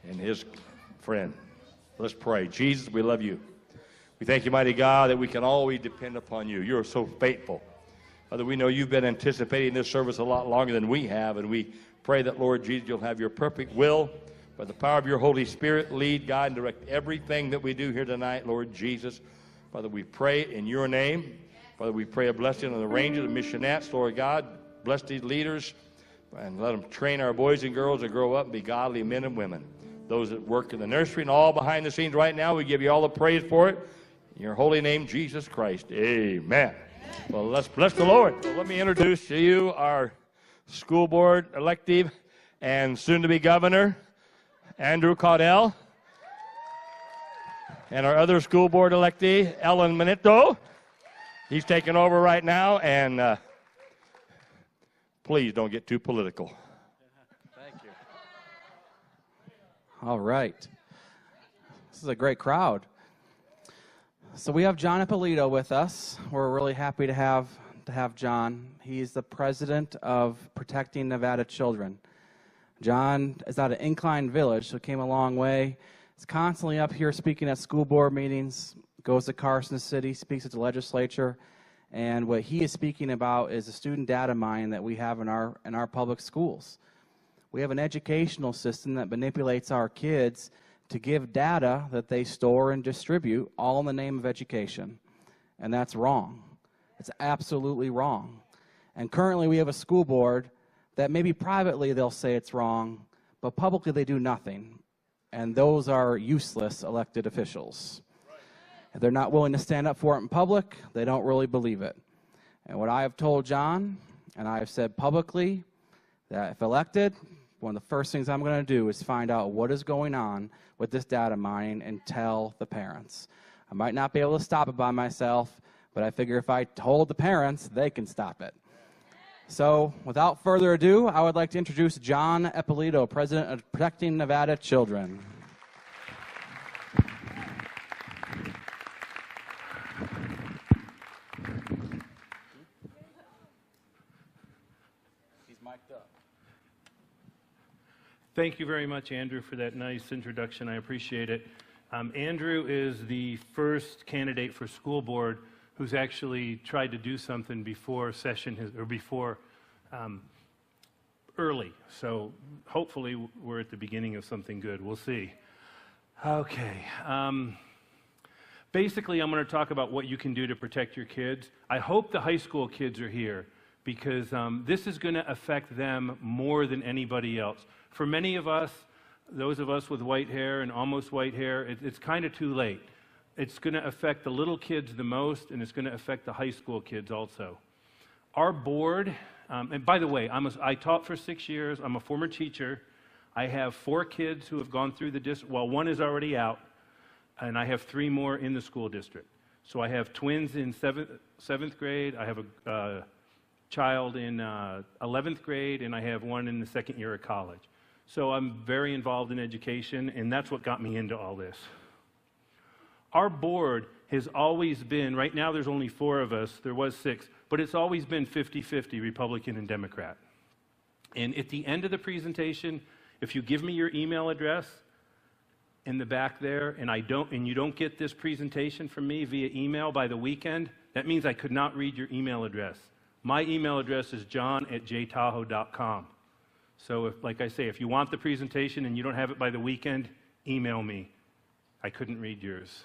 and his friend. Let's pray. Jesus, we love you. We thank you, mighty God, that we can always depend upon you. You're so faithful. Father, we know you've been anticipating this service a lot longer than we have, and we pray that, Lord Jesus, you'll have your perfect will. By the power of your Holy Spirit, lead, guide, and direct everything that we do here tonight, Lord Jesus. Father, we pray in your name. Father, we pray a blessing on the rangers and missionettes, Lord God. Bless these leaders and let them train our boys and girls to grow up and be godly men and women. Those that work in the nursery and all behind the scenes right now, we give you all the praise for it. In your holy name, Jesus Christ. Amen. Well, let's bless the Lord. So let me introduce to you our school board elective and soon-to-be governor, Andrew Caudell, and our other school board electee, Ellen Manetto. He's taking over right now, and please don't get too political. Thank you. All right. This is a great crowd. So we have John Ippolito with us. We're really happy to have John. He's the president of Protecting Nevada Children. John is out of Incline Village, so came a long way. He's constantly up here speaking at school board meetings, goes to Carson City, speaks at the legislature, and what he is speaking about is the student data mine that we have in our public schools. We have an educational system that manipulates our kids to give data that they store and distribute, all in the name of education. And that's wrong. It's absolutely wrong. And currently we have a school board that maybe privately they'll say it's wrong, but publicly they do nothing. And those are useless elected officials. If they're not willing to stand up for it in public, they don't really believe it. And what I have told John, and I have said publicly, that if elected, one of the first things I'm going to do is find out what is going on with this data mining and tell the parents. I might not be able to stop it by myself, but I figure if I told the parents, they can stop it. So without further ado, I would like to introduce John Ippolito, president of Protecting Nevada Children. He's mic'd up. Thank you very much, Andrew, for that nice introduction. I appreciate it. Andrew is the first candidate for school board who's actually tried to do something before session or before early. So hopefully we're at the beginning of something good. We'll see. Okay. Basically, I'm going to talk about what you can do to protect your kids. I hope the high school kids are here because this is going to affect them more than anybody else. For many of us, those of us with white hair and almost white hair, it's kind of too late. It's going to affect the little kids the most, and it's going to affect the high school kids also. Our board, and by the way, I taught for 6 years. I'm a former teacher. I have 4 kids who have gone through the district. Well, 1 is already out, and I have 3 more in the school district. So I have twins in 7th grade. I have a child in 11th grade, and I have 1 in the 2nd year of college. So I'm very involved in education, and that's what got me into all this. Our board has always been, right now there's only 4 of us, there was 6, but it's always been 50-50 Republican and Democrat. And at the end of the presentation, if you give me your email address in the back there, and you don't get this presentation from me via email by the weekend, that means I could not read your email address. My email address is john@jtahoe.com. So like I say, if you want the presentation and you don't have it by the weekend, email me. I couldn't read yours.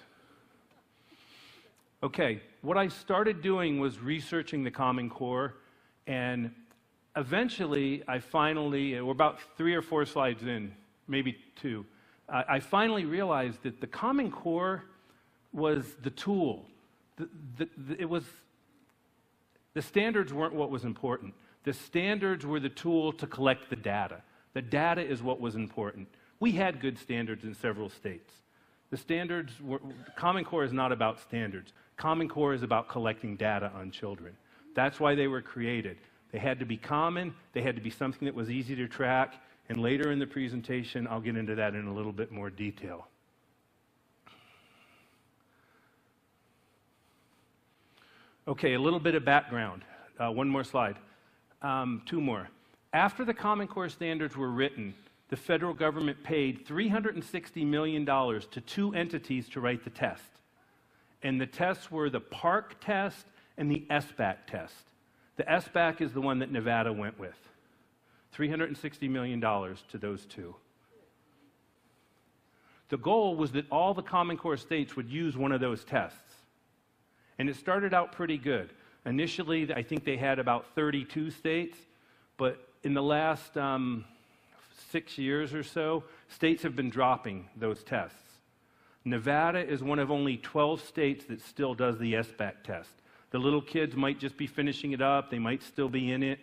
Okay, what I started doing was researching the Common Core, and eventually we're about 3 or 4 slides in, maybe 2, I finally realized that the Common Core was the tool. The standards weren't what was important. The standards were the tool to collect the data. The data is what was important. We had good standards in several states. Common Core is not about standards. Common Core is about collecting data on children. That's why they were created. They had to be common, they had to be something that was easy to track, and later in the presentation, I'll get into that in a little bit more detail. Okay, a little bit of background. One more slide. 2 more. After the Common Core standards were written, the federal government paid $360 million to 2 entities to write the test. And the tests were the PARCC test and the SBAC test. The SBAC is the one that Nevada went with. $360 million to those 2. The goal was that all the Common Core states would use one of those tests. And it started out pretty good. Initially, I think they had about 32 states, but in the last 6 years or so, states have been dropping those tests. Nevada is one of only 12 states that still does the SBAC test. The little kids might just be finishing it up. They might still be in it.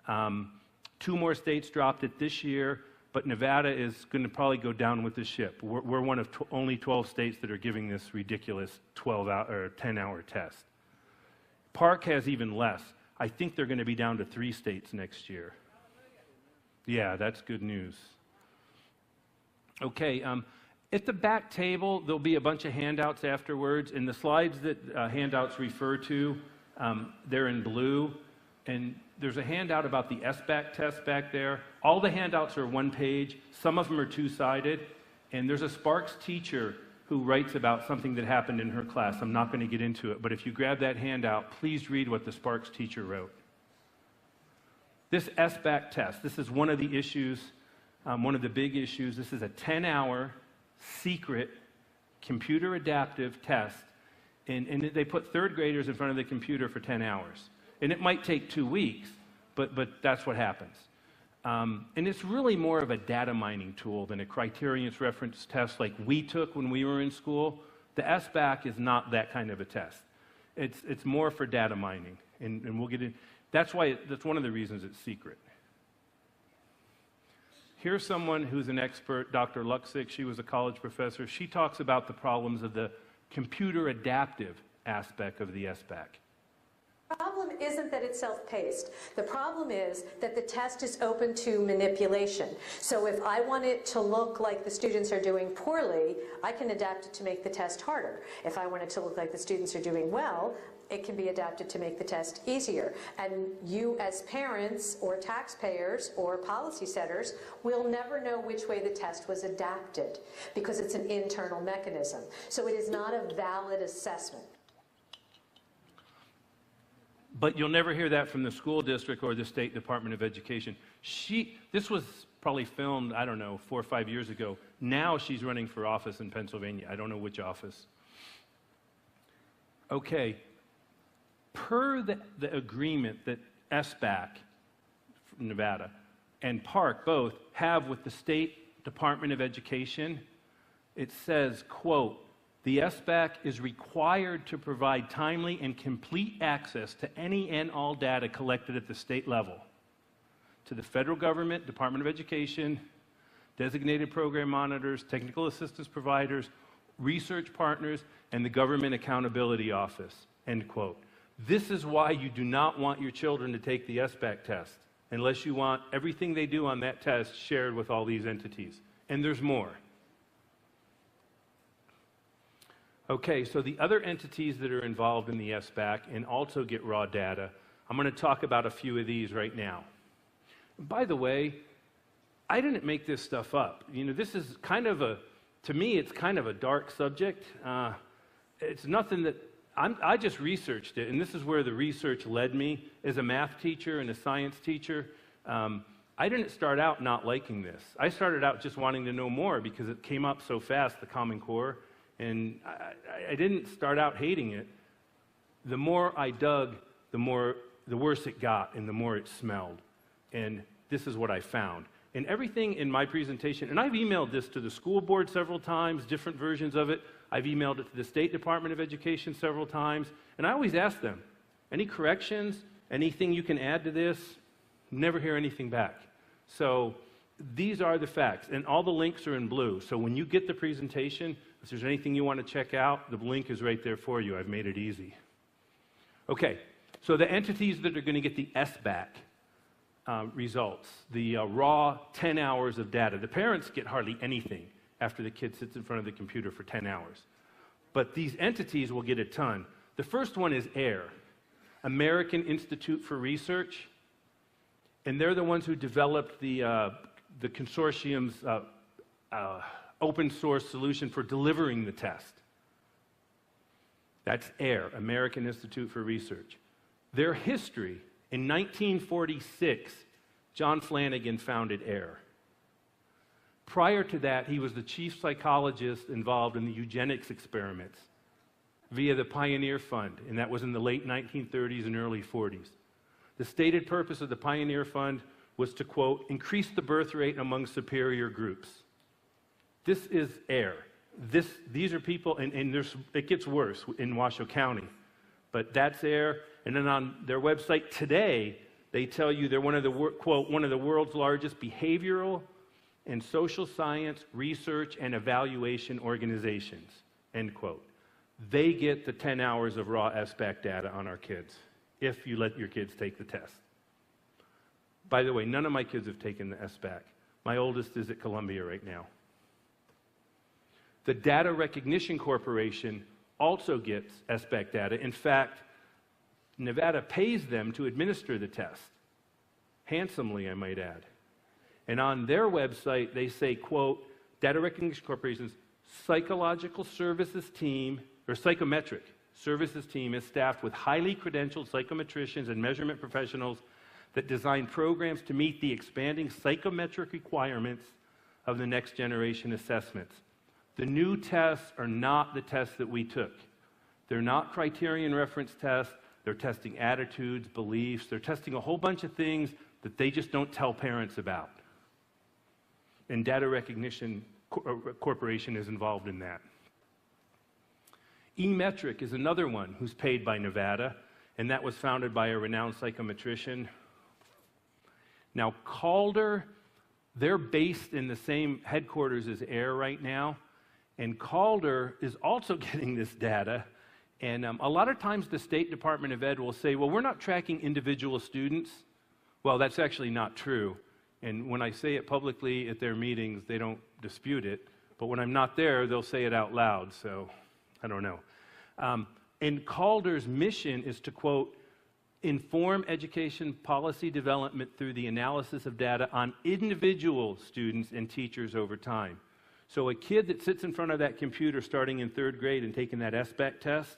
2 more states dropped it this year, but Nevada is going to probably go down with the ship. We're one of only 12 states that are giving this ridiculous 12-hour or 10-hour test. PARCC has even less. I think they're going to be down to 3 states next year. Yeah, that's good news. Okay, at the back table, there'll be a bunch of handouts afterwards, and the slides that handouts refer to, they're in blue, and there's a handout about the SBAC test back there. All the handouts are 1 page. Some of them are 2-sided, and there's a Sparks teacher who writes about something that happened in her class. I'm not going to get into it, but if you grab that handout, please read what the Sparks teacher wrote. This SBAC test, this is one of the issues, one of the big issues. This is a 10-hour secret computer adaptive test, and they put 3rd graders in front of the computer for 10 hours. And it might take 2 weeks, but that's what happens. And it's really more of a data mining tool than a criterions reference test like we took when we were in school. The SBAC is not that kind of a test. It's more for data mining, and we'll get in. That's one of the reasons it's secret. Here's someone who's an expert, Dr. Luksic. She was a college professor. She talks about the problems of the computer adaptive aspect of the SBAC. The problem isn't that it's self-paced. The problem is that the test is open to manipulation. So if I want it to look like the students are doing poorly, I can adapt it to make the test harder. If I want it to look like the students are doing well, it can be adapted to make the test easier. And you as parents or taxpayers or policy setters will never know which way the test was adapted because it's an internal mechanism. So it is not a valid assessment. But you'll never hear that from the school district or the State Department of Education. This was probably filmed, I don't know, 4 or 5 years ago. Now she's running for office in Pennsylvania. I don't know which office. Okay. Per the agreement that SBAC, Nevada, and PARCC both have with the State Department of Education, it says, quote, "The SBAC is required to provide timely and complete access to any and all data collected at the state level to the federal government, Department of Education, designated program monitors, technical assistance providers, research partners, and the Government Accountability Office," end quote. This is why you do not want your children to take the SBAC test unless you want everything they do on that test shared with all these entities. And there's more. Okay, so the other entities that are involved in the SBAC and also get raw data, I'm going to talk about a few of these right now. By the way, I didn't make this stuff up. You know, this is kind of to me, it's kind of a dark subject. It's nothing that, I just researched it, and this is where the research led me. As a math teacher and a science teacher, I didn't start out not liking this. I started out just wanting to know more because it came up so fast, the Common Core. And I didn't start out hating it. the more I dug, the worse it got and the more it smelled. And this is what I found. And everything in my presentation, and I've emailed this to the school board several times, different versions of it. I've emailed it to the State Department of Education several times. And I always ask them, any corrections, anything you can add to this? Never hear anything back. So these are the facts. And all the links are in blue. So when you get the presentation, if there's anything you want to check out, the link is right there for you. I've made it easy. Okay, so the entities that are going to get the SBAC results, the raw 10 hours of data. The parents get hardly anything after the kid sits in front of the computer for 10 hours. But these entities will get a ton. The first one is AIR, American Institute for Research, and they're the ones who developed the consortium's open source solution for delivering the test. That's AIR, American Institute for Research. Their history: in 1946, John Flanagan founded AIR. Prior to that, he was the chief psychologist involved in the eugenics experiments via the Pioneer Fund, and that was in the late 1930s and early 40s. The stated purpose of the Pioneer Fund was to, quote, increase the birth rate among superior groups. This is AIR. These are people, and it gets worse in Washoe County, but that's AIR. And then on their website today, they tell you they're one of the world's largest behavioral and social science research and evaluation organizations, end quote. They get the 10 hours of raw SBAC data on our kids, if you let your kids take the test. By the way, none of my kids have taken the SBAC. My oldest is at Columbia right now. The Data Recognition Corporation also gets SBAC data. In fact, Nevada pays them to administer the test, handsomely, I might add. And on their website, they say, quote, Data Recognition Corporation's psychological services team, or psychometric services team, is staffed with highly credentialed psychometricians and measurement professionals that design programs to meet the expanding psychometric requirements of the next generation assessments. The new tests are not the tests that we took. They're not criterion reference tests. They're testing attitudes, beliefs. They're testing a whole bunch of things that they just don't tell parents about. And Data Recognition Corporation is involved in that. eMetric is another one who's paid by Nevada, and that was founded by a renowned psychometrician. Now, Calder, they're based in the same headquarters as AIR right now, and Calder is also getting this data. And a lot of times the State Department of Ed will say, well, we're not tracking individual students. Well, that's actually not true. And when I say it publicly at their meetings, they don't dispute it. But when I'm not there, they'll say it out loud. So I don't know. And Calder's mission is to, quote, inform education policy development through the analysis of data on individual students and teachers over time. So a kid that sits in front of that computer starting in 3rd grade and taking that SBAC test,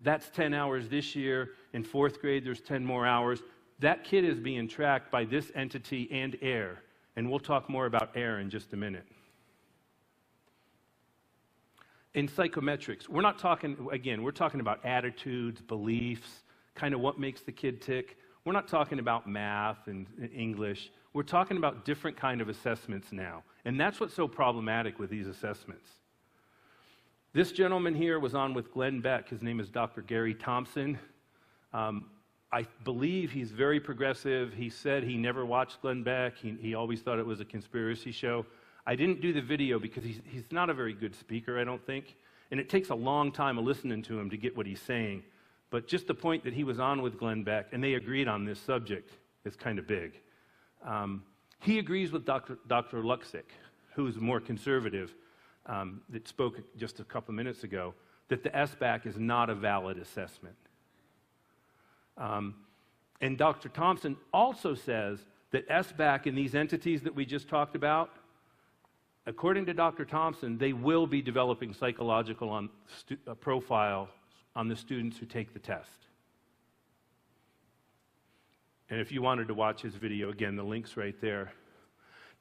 that's 10 hours this year. In 4th grade, there's 10 more hours. That kid is being tracked by this entity and AIR. And we'll talk more about AIR in just a minute. In psychometrics, we're not talking, again, we're talking about attitudes, beliefs, kind of what makes the kid tick. We're not talking about math and English. We're talking about different kind of assessments now. And that's what's so problematic with these assessments. This gentleman here was on with Glenn Beck. His name is Dr. Gary Thompson. I believe he's very progressive. He said he never watched Glenn Beck. He always thought it was a conspiracy show. I didn't do the video because he's not a very good speaker, I don't think. And it takes a long time of listening to him to get what he's saying. But just the point that he was on with Glenn Beck, and they agreed on this subject, is kind of big. He agrees with Dr. Luksic, who's more conservative, that spoke just a couple minutes ago, that the SBAC is not a valid assessment. And Dr. Thompson also says that SBAC and these entities that we just talked about, according to Dr. Thompson, they will be developing psychological profile on the students who take the test. And if you wanted to watch his video, again, the link's right there.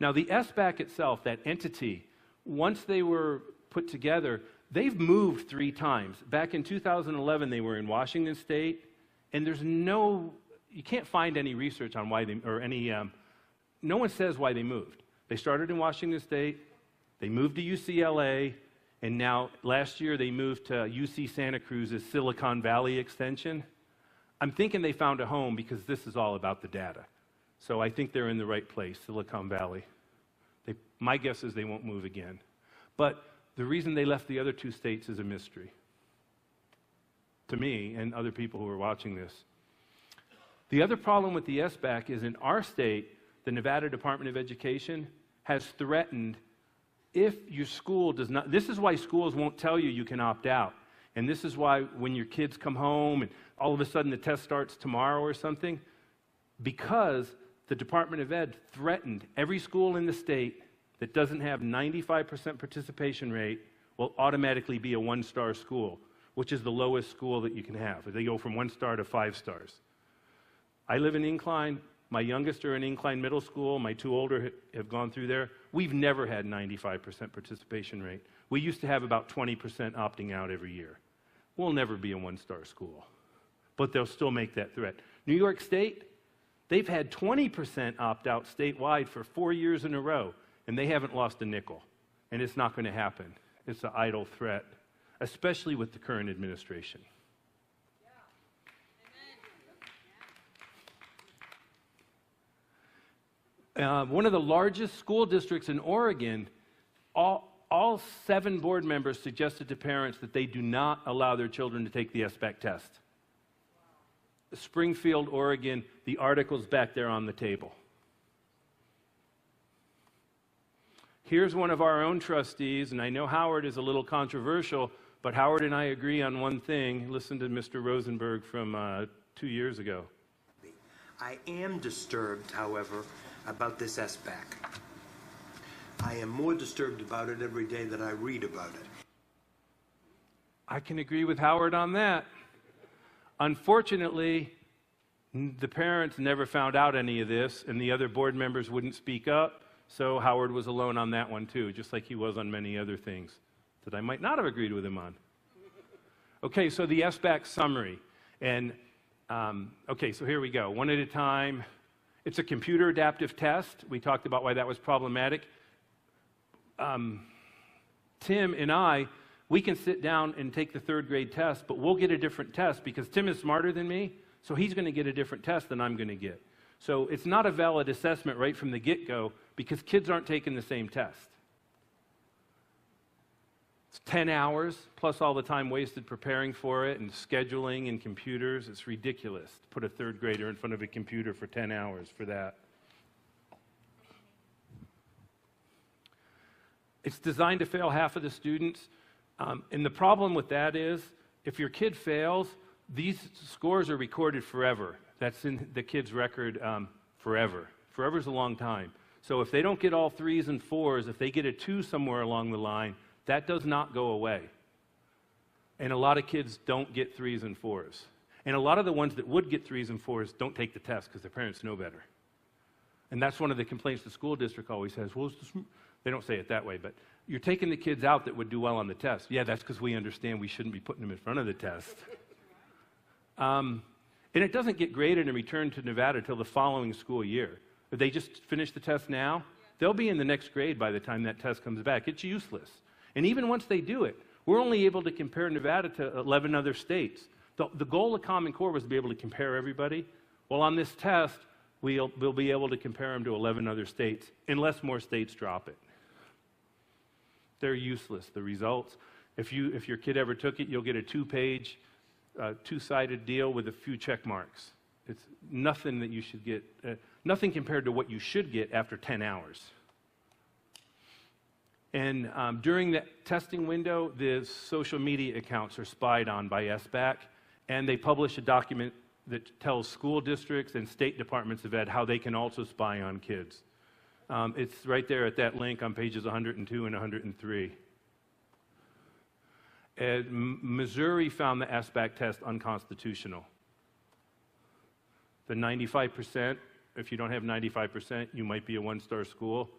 Now, the SBAC itself, that entity, once they were put together, They've moved 3 times. Back in 2011, they were in Washington State, and you can't find any research on why no one says why they moved. They started in Washington State, they moved to UCLA, and now last year they moved to UC Santa Cruz's Silicon Valley extension. I'm thinking they found a home because this is all about the data. So I think they're in the right place, Silicon Valley. My guess is they won't move again. But the reason they left the other 2 states is a mystery to me and other people who are watching this. The other problem with the SBAC is in our state, the Nevada Department of Education has threatened if your school does not, this is why schools won't tell you can opt out. And this is why when your kids come home and all of a sudden the test starts tomorrow or something, because the Department of Ed threatened every school in the state that doesn't have 95% participation rate will automatically be a 1-star school, which is the lowest school that you can have. They go from 1 star to 5 stars. I live in Incline. My youngest are in Incline Middle School. My 2 older have gone through there. We've never had 95% participation rate. We used to have about 20% opting out every year. We'll never be a 1-star school, but they'll still make that threat. New York State, they've had 20% opt out statewide for 4 years in a row, and they haven't lost a nickel, and it's not going to happen. It's an idle threat, especially with the current administration. One of the largest school districts in Oregon, all 7 board members suggested to parents that they do not allow their children to take the SBAC test. Springfield, Oregon, the article's back there on the table. Here's one of our own trustees, and I know Howard is a little controversial, but Howard and I agree on one thing. Listen to Mr. Rosenberg from 2 years ago. I am disturbed, however, about this SBAC. I am more disturbed about it every day that I read about it. I can agree with Howard on that. Unfortunately, the parents never found out any of this, and the other board members wouldn't speak up, so Howard was alone on that one too, just like he was on many other things that I might not have agreed with him on. Okay, so the SBAC summary. And, okay, so here we go, one at a time. It's a computer adaptive test. We talked about why that was problematic. Tim and I, we can sit down and take the 3rd grade test, but we'll get a different test because Tim is smarter than me, so he's going to get a different test than I'm going to get. So it's not a valid assessment right from the get-go because kids aren't taking the same test. It's 10 hours, plus all the time wasted preparing for it and scheduling and computers. It's ridiculous to put a 3rd grader in front of a computer for 10 hours for that. It's designed to fail half of the students. And the problem with that is, if your kid fails, these scores are recorded forever. That's in the kid's record forever. Forever's a long time. So if they don't get all 3s and 4s, if they get a 2 somewhere along the line, that does not go away. And a lot of kids don't get 3s and 4s. And a lot of the ones that would get 3s and 4s don't take the test because their parents know better. And that's one of the complaints the school district always has. Well, they don't say it that way, but you're taking the kids out that would do well on the test. Yeah, that's because we understand we shouldn't be putting them in front of the test. And it doesn't get graded and returned to Nevada until the following school year. If they just finish the test now, they'll be in the next grade by the time that test comes back. It's useless. And even once they do it, we're only able to compare Nevada to 11 other states. The goal of Common Core was to be able to compare everybody. Well, on this test, we'll be able to compare them to 11 other states, unless more states drop it. They're useless, the results. If your kid ever took it, you'll get a 2-page, 2-sided deal with a few check marks. It's nothing that you should get, nothing compared to what you should get after 10 hours. And during that testing window, the social media accounts are spied on by SBAC, and they publish a document that tells school districts and state departments of ed how they can also spy on kids. It's right there at that link on pages 102 and 103. And Missouri found the SBAC test unconstitutional. The 95%, if you don't have 95%, you might be a 1-star school.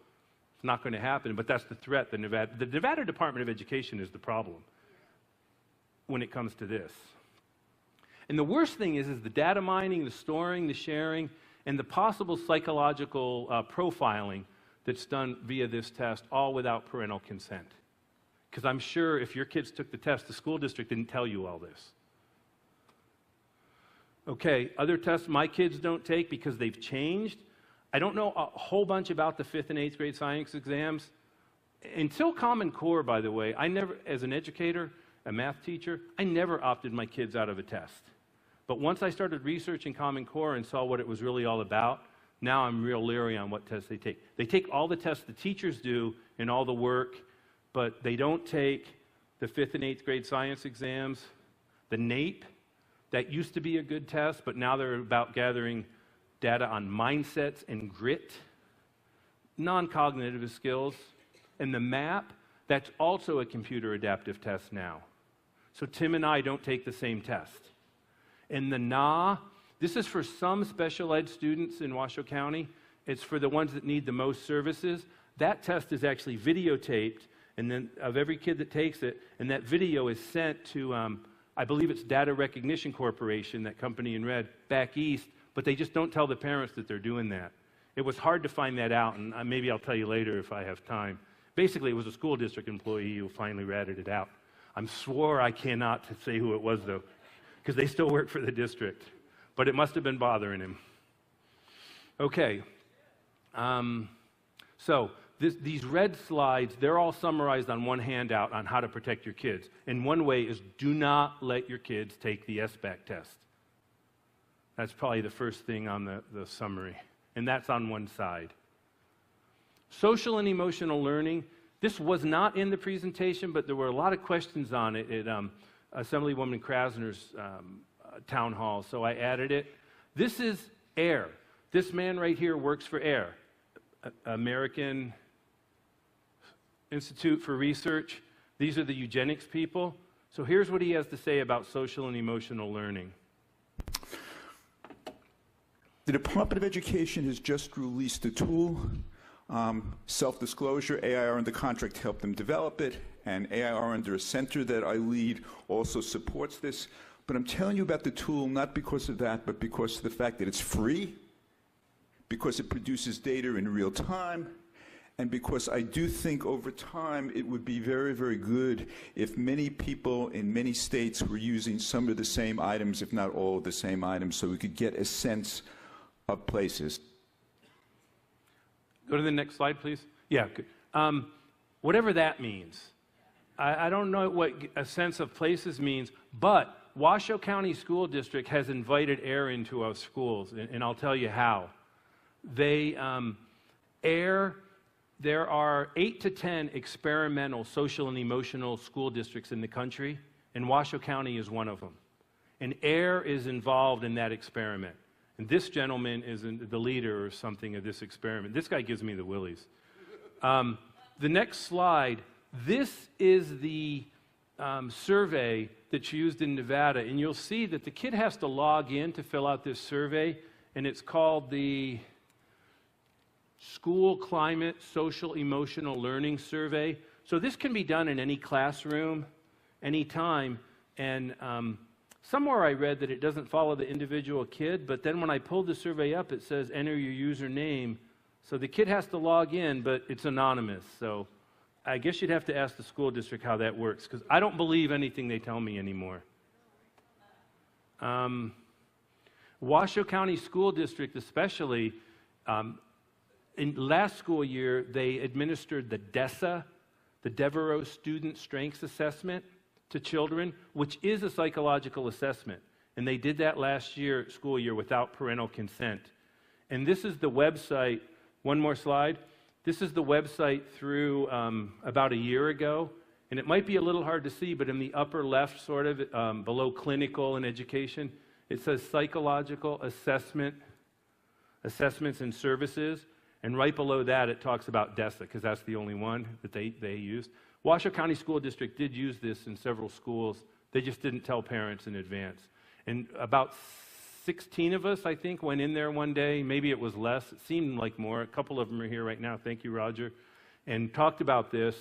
It's not going to happen, but that's the threat. The Nevada Department of Education is the problem. when it comes to this. And the worst thing is the data mining, the storing, the sharing, and the possible psychological profiling that's done via this test, all without parental consent. Because I'm sure if your kids took the test, the school district didn't tell you all this. Okay, other tests my kids don't take because they've changed. I don't know a whole bunch about the 5th and 8th grade science exams. Until Common Core, by the way, I never, as an educator, a math teacher, I never opted my kids out of a test. But once I started researching Common Core and saw what it was really all about, now I'm real leery on what tests they take. They take all the tests the teachers do and all the work, but they don't take the 5th and 8th grade science exams, the NAEP. That used to be a good test, but now they're about gathering data on mindsets and grit, non-cognitive skills, and the MAP, that's also a computer adaptive test now. So Tim and I don't take the same test. And the NA, this is for some special ed students in Washoe County. It's for the ones that need the most services. That test is actually videotaped, and then of every kid that takes it, and that video is sent to, I believe it's Data Recognition Corporation, that company in red, back east, but they just don't tell the parents that they're doing that. It was hard to find that out, and maybe I'll tell you later if I have time. Basically, it was a school district employee who finally ratted it out. I swore I cannot say who it was, though, because they still work for the district. But it must have been bothering him. Okay. These red slides, they're all summarized on one handout on how to protect your kids. And one way is do not let your kids take the SBAC test. That's probably the first thing on the summary. And that's on one side. Social and emotional learning. This was not in the presentation, but there were a lot of questions on it at Assemblywoman Krasner's town hall, so I added it. This is AIR. This man right here works for AIR, American Institute for Research. These are the eugenics people. So here's what he has to say about social and emotional learning. The Department of Education has just released a tool, self-disclosure. AIR under contract helped them develop it, and AIR under a center that I lead also supports this. But I'm telling you about the tool not because of that, but because of the fact that it's free, because it produces data in real time, and because I do think over time it would be very, very good if many people in many states were using some of the same items, if not all of the same items, so we could get a sense of places. Go to the next slide, please. Yeah, good. Whatever that means. I don't know what a sense of places means, but Washoe County School District has invited AIR into our schools, and I'll tell you how. AIR, there are 8 to 10 experimental social and emotional school districts in the country, and Washoe County is one of them. And AIR is involved in that experiment. And this gentleman is the leader or something of this experiment. This guy gives me the willies. The next slide, this is the survey that's used in Nevada, and you'll see that the kid has to log in to fill out this survey, and it's called the School Climate Social Emotional Learning Survey. So this can be done in any classroom, anytime, and somewhere I read that it doesn't follow the individual kid, but then when I pulled the survey up, it says enter your username. So the kid has to log in, but it's anonymous. So I guess you'd have to ask the school district how that works, because I don't believe anything they tell me anymore. Washoe County School District especially, in last school year, they administered the DESA, the Devereaux Student Strengths Assessment, to children, which is a psychological assessment. And they did that last year, school year, without parental consent. And this is the website. One more slide. This is the website through about a year ago. And it might be a little hard to see, but in the upper left, sort of, below clinical and education, it says psychological assessments and services. And right below that, it talks about DESA, because that's the only one that they used. Washoe County School District did use this in several schools. They just didn't tell parents in advance. And about 16 of us, I think, went in there one day. Maybe it was less. It seemed like more. A couple of them are here right now. Thank you, Roger. And talked about this.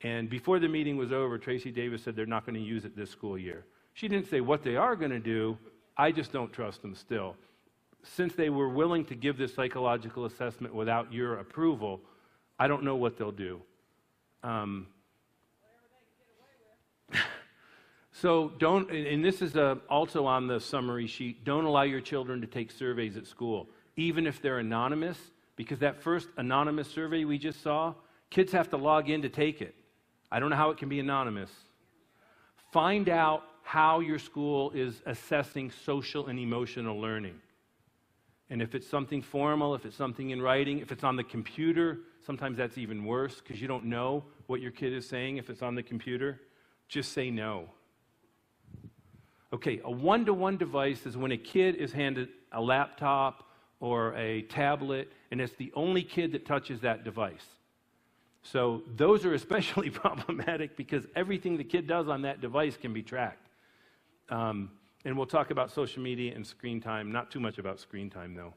And before the meeting was over, Tracy Davis said they're not going to use it this school year. She didn't say what they are going to do. I just don't trust them still. Since they were willing to give this psychological assessment without your approval, I don't know what they'll do. So don't, and this is also on the summary sheet, don't allow your children to take surveys at school, even if they're anonymous, because that first anonymous survey we just saw, kids have to log in to take it. I don't know how it can be anonymous. Find out how your school is assessing social and emotional learning. And if it's something formal, if it's something in writing, if it's on the computer, sometimes that's even worse because you don't know what your kid is saying if it's on the computer. Just say no. Okay, a one-to-one device is when a kid is handed a laptop or a tablet, and it's the only kid that touches that device. So those are especially problematic because everything the kid does on that device can be tracked. And we'll talk about social media and screen time, not too much about screen time though.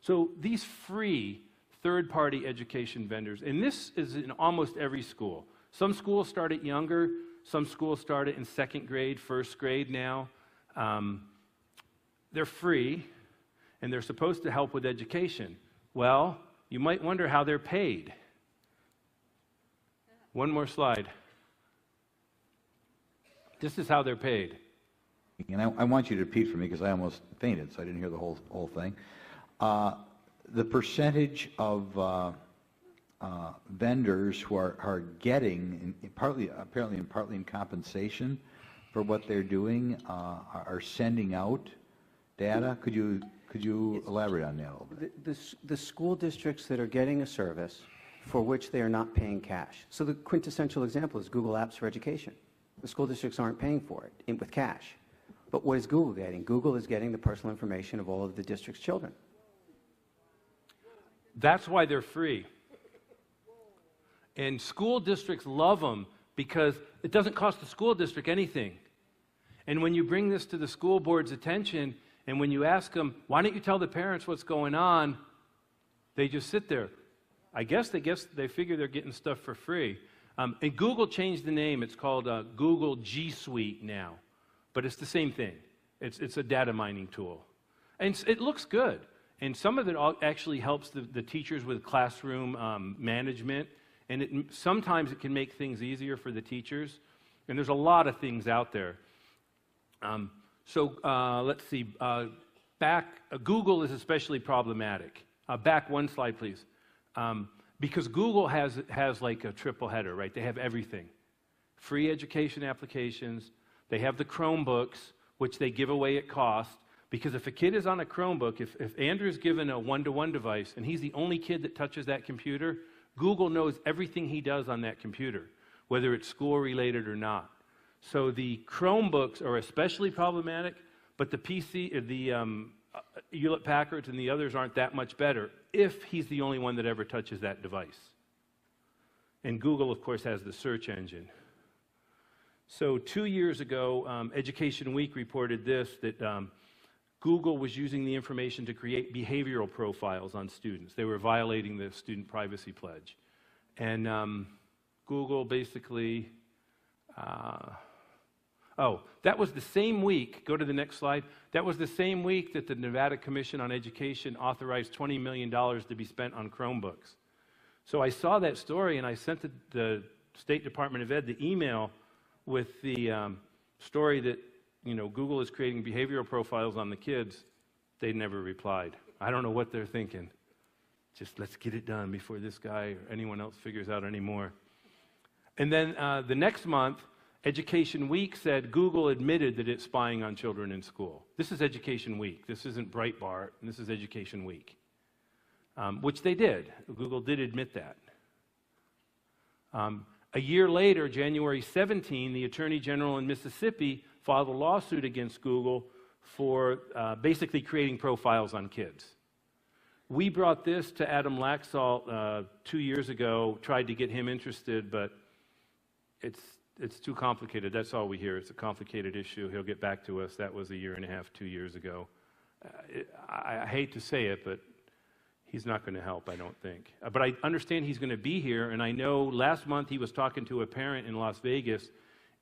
So these free third-party education vendors, and this is in almost every school. Some schools start it younger, some schools start it in second grade, first grade now. They're free, and they're supposed to help with education. Well, you might wonder how they're paid. One more slide. This is how they're paid. And I want you to repeat for me because I almost fainted, so I didn't hear the whole thing. The percentage of vendors who are getting, partly in compensation for what they're doing, are sending out data. Could you elaborate on that a little bit? The school districts that are getting a service for which they are not paying cash. So the quintessential example is Google Apps for Education. The school districts aren't paying for it with cash. But what is Google getting? Google is getting the personal information of all of the district's children. That's why they're free. And school districts love them because it doesn't cost the school district anything. And when you bring this to the school board's attention, and when you ask them, why don't you tell the parents what's going on, they just sit there. I guess they figure they're getting stuff for free. And Google changed the name. It's called Google G Suite now. But it's the same thing. It's a data mining tool. And it looks good. And some of it actually helps the teachers with classroom management. And sometimes it can make things easier for the teachers. And there's a lot of things out there. Let's see. Google is especially problematic. Back one slide, please. Because Google has like a triple header, right? They have everything. Free education applications. They have the Chromebooks, which they give away at cost. Because if a kid is on a Chromebook, if Andrew's given a one-to-one device, and he's the only kid that touches that computer, Google knows everything he does on that computer, whether it's school-related or not. So the Chromebooks are especially problematic, but the PC, the Hewlett-Packards and the others aren't that much better if he's the only one that ever touches that device. And Google, of course, has the search engine. So 2 years ago, Education Week reported this, that Google was using the information to create behavioral profiles on students. They were violating the student privacy pledge. And Google basically, that was the same week, go to the next slide, that was the same week that the Nevada Commission on Education authorized $20 million to be spent on Chromebooks. So I saw that story and I sent the State Department of Ed the email with the story that Google is creating behavioral profiles on the kids. They never replied. I don't know what they're thinking. Just let's get it done before this guy or anyone else figures out any more. And then the next month, Education Week said Google admitted that it's spying on children in school. This is Education Week. This isn't Breitbart, and this is Education Week, which they did. Google did admit that. A year later, January 17, the Attorney General in Mississippi filed a lawsuit against Google for basically creating profiles on kids. We brought this to Adam Laxalt 2 years ago, tried to get him interested, but it's too complicated. That's all we hear. It's a complicated issue. He'll get back to us. That was 1.5 years, 2 years ago. I hate to say it, but He's not going to help, I don't think. But I understand he's going to be here, and I know last month he was talking to a parent in Las Vegas,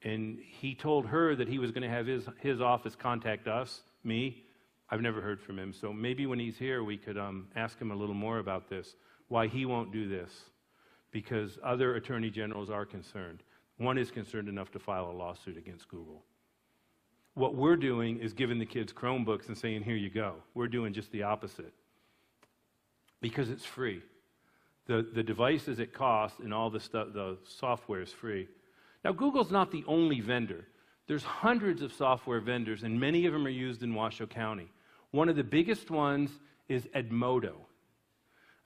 and he told her that he was going to have his office contact us, me. I've never heard from him, so maybe when he's here we could ask him a little more about this, why he won't do this, because other attorney generals are concerned. One is concerned enough to file a lawsuit against Google. What we're doing is giving the kids Chromebooks and saying, here you go. We're doing just the opposite, because it's free. The devices it costs and all the stuff, the software is free. Now, Google's not the only vendor. There's hundreds of software vendors, and many of them are used in Washoe County. One of the biggest ones is Edmodo.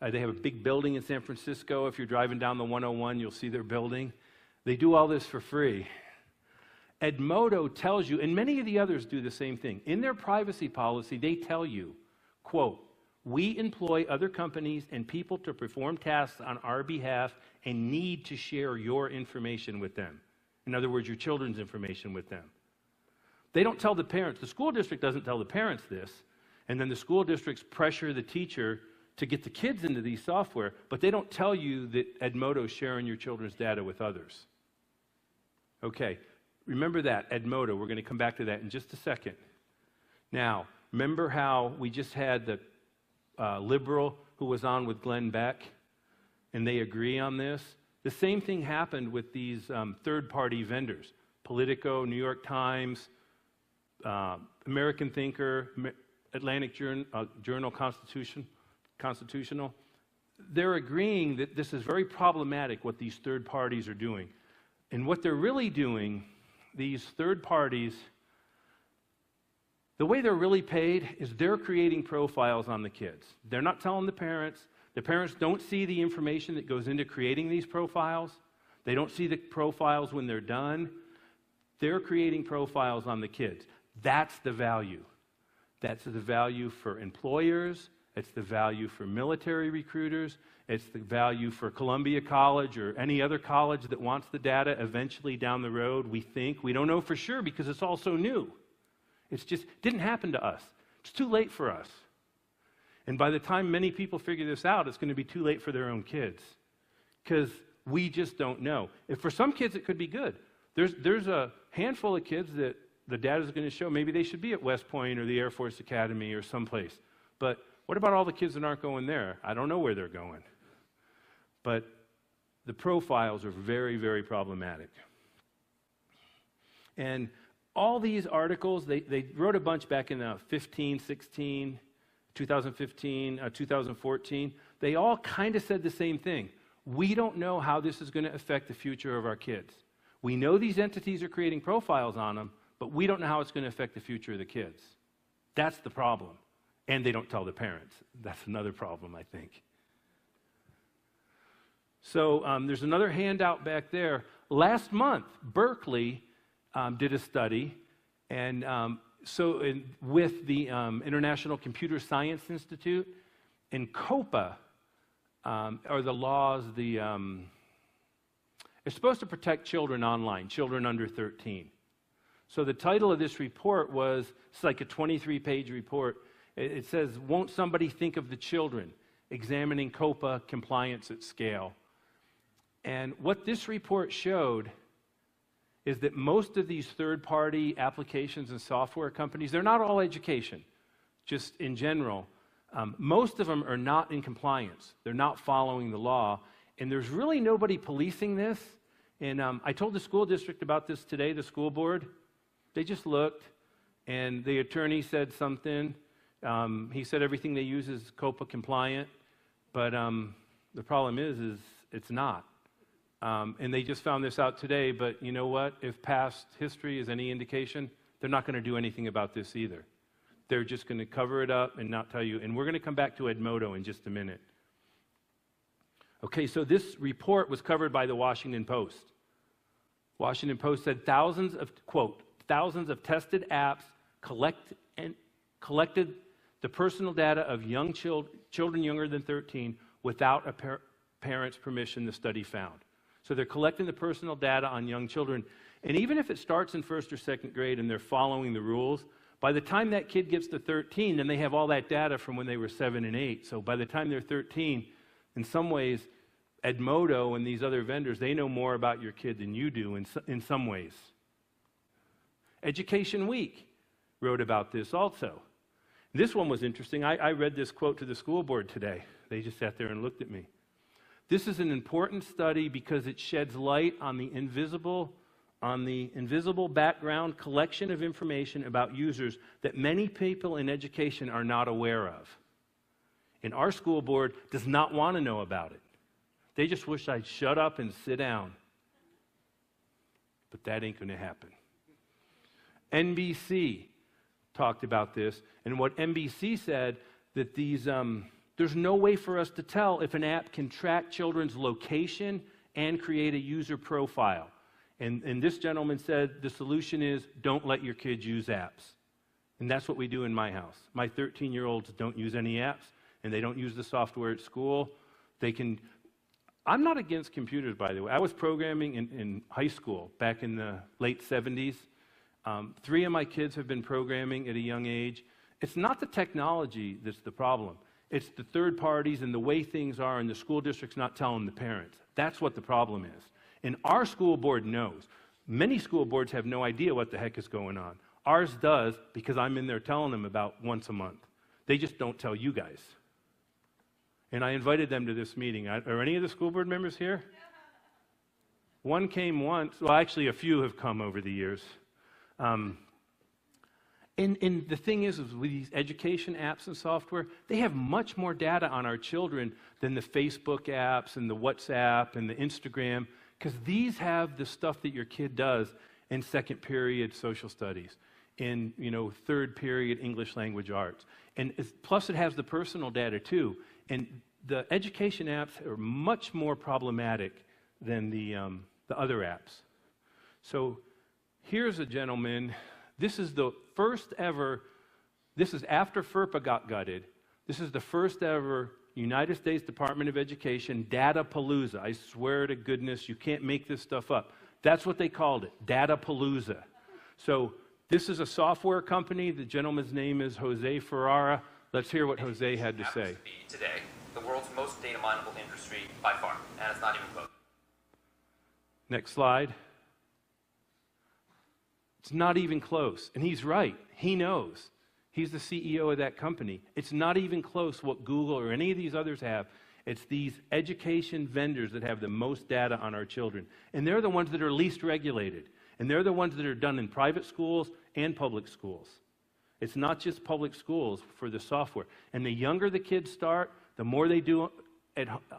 They have a big building in San Francisco. If you're driving down the 101, you'll see their building. They do all this for free. Edmodo tells you, and many of the others do the same thing. In their privacy policy, they tell you, quote, we employ other companies and people to perform tasks on our behalf and need to share your information with them. In other words, your children's information with them. They don't tell the parents. The school district doesn't tell the parents this, and then the school districts pressure the teacher to get the kids into these software, but they don't tell you that Edmodo is sharing your children's data with others. Okay, remember that, Edmodo. We're going to come back to that in just a second. Now, remember how we just had the liberal who was on with Glenn Beck, and they agree on this? The same thing happened with these third-party vendors, Politico, New York Times, American Thinker, Atlantic Journal Constitutional. They're agreeing that this is very problematic, what these third parties are doing. And what they're really doing, these third parties, the way they're really paid is they're creating profiles on the kids. They're not telling the parents. The parents don't see the information that goes into creating these profiles. They don't see the profiles when they're done. They're creating profiles on the kids. That's the value. That's the value for employers. It's the value for military recruiters. It's the value for Columbia College or any other college that wants the data eventually down the road, we think. We don't know for sure because it's all so new. It's just didn't happen to us. It's too late for us. And by the time many people figure this out, it's going to be too late for their own kids because we just don't know. If for some kids, it could be good. There's a handful of kids that the data is going to show maybe they should be at West Point or the Air Force Academy or someplace. But what about all the kids that aren't going there? I don't know where they're going. But the profiles are very, very problematic. And all these articles, they wrote a bunch back in 15, 16, 2015, 2014. They all kind of said the same thing. We don't know how this is going to affect the future of our kids. We know these entities are creating profiles on them, but we don't know how it's going to affect the future of the kids. That's the problem. And they don't tell the parents. That's another problem, I think. So there's another handout back there. Last month, Berkeley did a study, and with the International Computer Science Institute, and COPA are the laws, it's supposed to protect children online, children under 13. So the title of this report was, it's like a 23-page report. It says, Won't Somebody Think of the Children? Examining COPA Compliance at Scale. And what this report showed is that most of these third-party applications and software companies, they're not all education, just in general. Most of them are not in compliance. They're not following the law. And there's really nobody policing this. And I told the school district about this today, the school board. They just looked, and the attorney said something. He said everything they use is COPA compliant, but the problem is it's not. And they just found this out today, but you know what? If past history is any indication, they're not going to do anything about this either. They're just going to cover it up and not tell you. And we're going to come back to Edmodo in just a minute. Okay, so this report was covered by the Washington Post. Washington Post said thousands of tested apps collected the personal data of young children younger than 13 without a parent's permission, the study found. So they're collecting the personal data on young children. And even if it starts in first or second grade and they're following the rules, By the time that kid gets to 13, then they have all that data from when they were 7 and 8. So by the time they're 13, in some ways, Edmodo and these other vendors, they know more about your kid than you do in some ways. Education Week wrote about this also. This one was interesting. I read this quote to the school board today. They just sat there and looked at me. This is an important study because it sheds light on the invisible background collection of information about users that many people in education are not aware of. And our school board does not want to know about it. They just wish I'd shut up and sit down. But that ain't going to happen. NBC talked about this, and what NBC said, that there's no way for us to tell if an app can track children's location and create a user profile. And this gentleman said the solution is don't let your kids use apps. And that's what we do in my house. My 13-year-olds don't use any apps, and they don't use the software at school. I'm not against computers, by the way. I was programming in high school back in the late 70s. 3 of my kids have been programming at a young age. It's not the technology that's the problem. It's the third parties and the way things are, and the school district's not telling the parents. That's what the problem is. And our school board knows. Many school boards have no idea what the heck is going on. Ours does, because I'm in there telling them about once a month. They just don't tell you guys. And I invited them to this meeting. Are any of the school board members here? One came once. Well, actually, a few have come over the years. And the thing is with these education apps and software, they have much more data on our children than the Facebook apps and the WhatsApp and the Instagram, because these have the stuff that your kid does in second period social studies, in third period English language arts. And plus it has the personal data too. And the education apps are much more problematic than the other apps. So here's a gentleman. This is the first ever, this is after FERPA got gutted. This is the first ever United States Department of Education Datapalooza. I swear to goodness, you can't make this stuff up. That's what they called it, Datapalooza. So this is a software company. The gentleman's name is Jose Ferrara. Let's hear what Jose had to say. Today, the world's most data mineable industry by far, and it's not even close. Next slide. It's not even close. And he's right. He knows. He's the CEO of that company. It's not even close what Google or any of these others have. It's these education vendors that have the most data on our children. And they're the ones that are least regulated. And they're the ones that are done in private schools and public schools. It's not just public schools for the software. And the younger the kids start, the more they do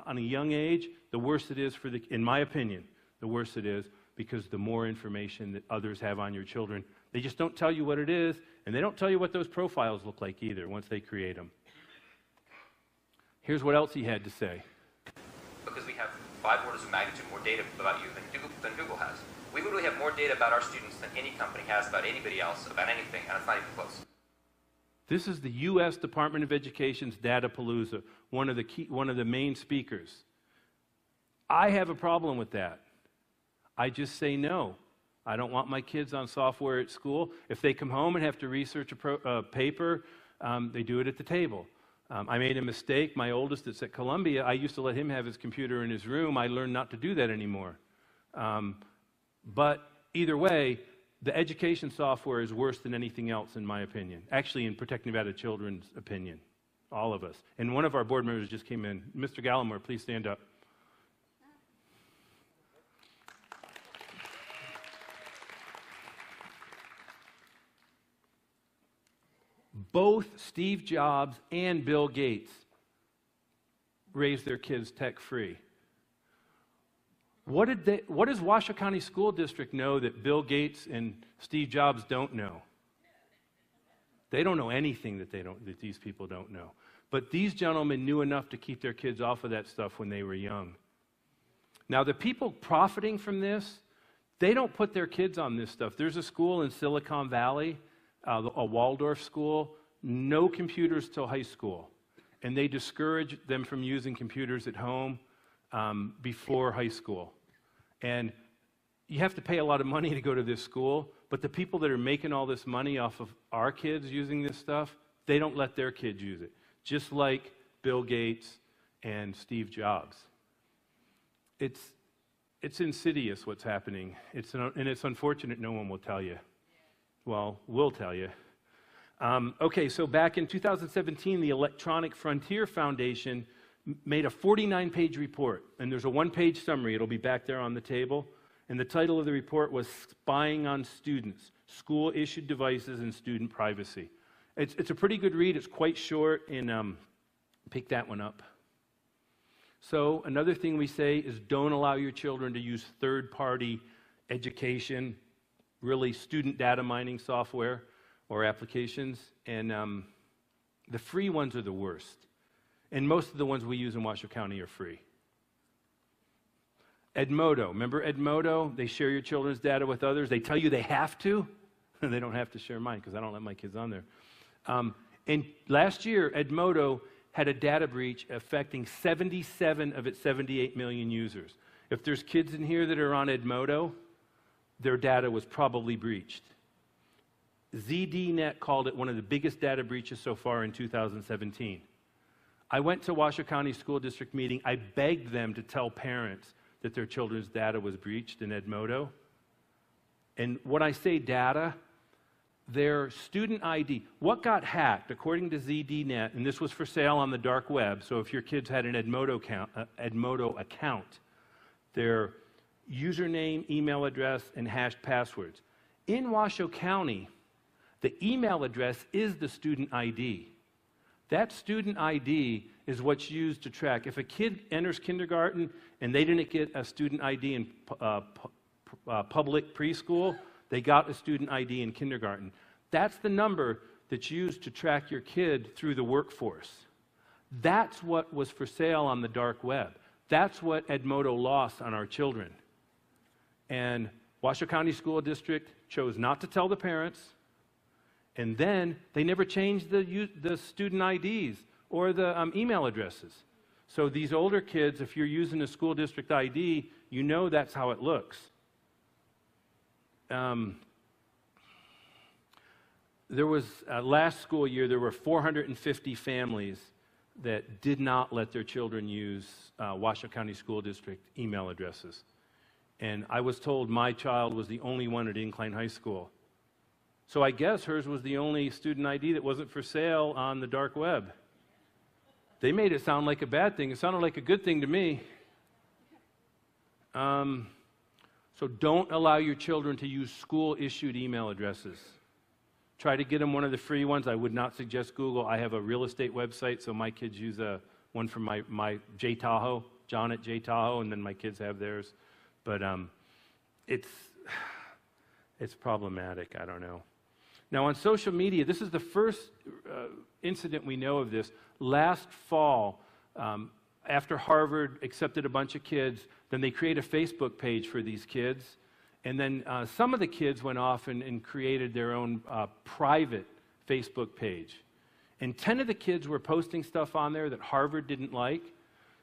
on a young age, the worse it is in my opinion, the worse it is, because the more information that others have on your children, they just don't tell you what it is, and they don't tell you what those profiles look like either once they create them. Here's what else he had to say. Because we have 5 orders of magnitude more data about you than Google has. We literally have more data about our students than any company has about anybody else, about anything, and it's not even close. This is the U.S. Department of Education's Datapalooza, one of the main speakers. I have a problem with that. I just say no. I don't want my kids on software at school. If they come home and have to research a paper, they do it at the table. I made a mistake. My oldest that's at Columbia, I used to let him have his computer in his room. I learned not to do that anymore. But either way, the education software is worse than anything else, in my opinion. Actually, in Protect Nevada Children's opinion, all of us. And one of our board members just came in. Mr. Gallimore, please stand up. Both Steve Jobs and Bill Gates raised their kids tech-free. What does Washoe County School District know that Bill Gates and Steve Jobs don't know? They don't know anything that these people don't know. But these gentlemen knew enough to keep their kids off of that stuff when they were young. Now, the people profiting from this, they don't put their kids on this stuff. There's a school in Silicon Valley, a Waldorf school, no computers till high school. And they discourage them from using computers at home before high school. And you have to pay a lot of money to go to this school, but the people that are making all this money off of our kids using this stuff, they don't let their kids use it. Just like Bill Gates and Steve Jobs. It's insidious what's happening. And it's unfortunate no one will tell you. Well, we'll tell you. Okay, so back in 2017, the Electronic Frontier Foundation made a 49-page report, and there's a one-page summary. It'll be back there on the table. And the title of the report was Spying on Students, School-Issued Devices and Student Privacy. It's a pretty good read. It's quite short, and pick that one up. So another thing we say is don't allow your children to use third-party education, really student data mining software or applications, and the free ones are the worst. And most of the ones we use in Washoe County are free. Edmodo, remember Edmodo? They share your children's data with others. They tell you they have to. They don't have to share mine because I don't let my kids on there. And last year, Edmodo had a data breach affecting 77 of its 78 million users. If there's kids in here that are on Edmodo, their data was probably breached. ZDNet called it one of the biggest data breaches so far in 2017. I went to Washoe County School District meeting. I begged them to tell parents that their children's data was breached in Edmodo. And when I say data, their student ID, what got hacked, according to ZDNet, and this was for sale on the dark web, so if your kids had an Edmodo account, their username, email address, and hashed passwords. In Washoe County, the email address is the student ID. That student ID is what's used to track. If a kid enters kindergarten and they didn't get a student ID in public preschool, they got a student ID in kindergarten. That's the number that's used to track your kid through the workforce. That's what was for sale on the dark web. That's what Edmodo lost on our children. And Washoe County School District chose not to tell the parents, and then they never changed the student IDs or the email addresses. So these older kids, if you're using a school district ID, you know that's how it looks. There was, last school year, there were 450 families that did not let their children use Washoe County School District email addresses. And I was told my child was the only one at Incline High School. So I guess hers was the only student ID that wasn't for sale on the dark web. They made it sound like a bad thing. It sounded like a good thing to me. So don't allow your children to use school-issued email addresses. Try to get them one of the free ones. I would not suggest Google. I have a real estate website, so my kids use one from my J Tahoe, John at J Tahoe, and then my kids have theirs. But it's problematic. I don't know. Now, on social media, this is the first incident we know of this. Last fall, after Harvard accepted a bunch of kids, then they create a Facebook page for these kids. And then some of the kids went off and created their own private Facebook page. And 10 of the kids were posting stuff on there that Harvard didn't like.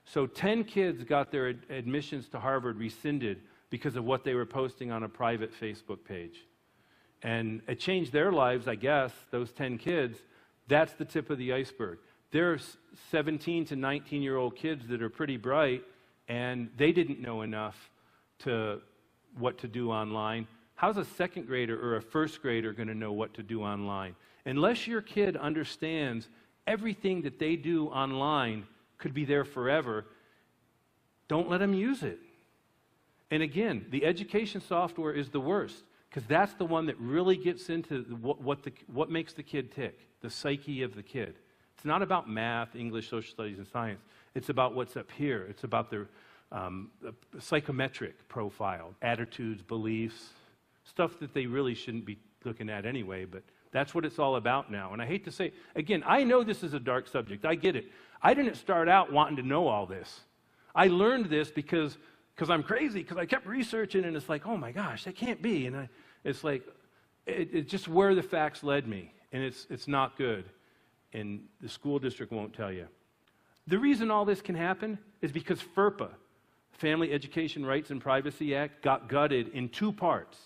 So 10 kids got their admissions to Harvard rescinded because of what they were posting on a private Facebook page. And it changed their lives, I guess, those 10 kids. That's the tip of the iceberg. There's 17 to 19-year-old kids that are pretty bright, and they didn't know enough to what to do online. How's a second grader or a first grader going to know what to do online? Unless your kid understands everything that they do online could be there forever, don't let them use it. And again, the education software is the worst, because that's the one that really gets into what makes the kid tick, the psyche of the kid. It's not about math, English, social studies, and science. It's about what's up here. It's about their psychometric profile, attitudes, beliefs, stuff that they really shouldn't be looking at anyway, but that's what it's all about now. And I hate to say, again, I know this is a dark subject. I get it. I didn't start out wanting to know all this. I learned this because I'm crazy, because I kept researching, and it's like, oh my gosh, that can't be. And it's like, it's just where the facts led me, and it's not good. And the school district won't tell you. The reason all this can happen is because FERPA, Family Education Rights and Privacy Act got gutted in two parts.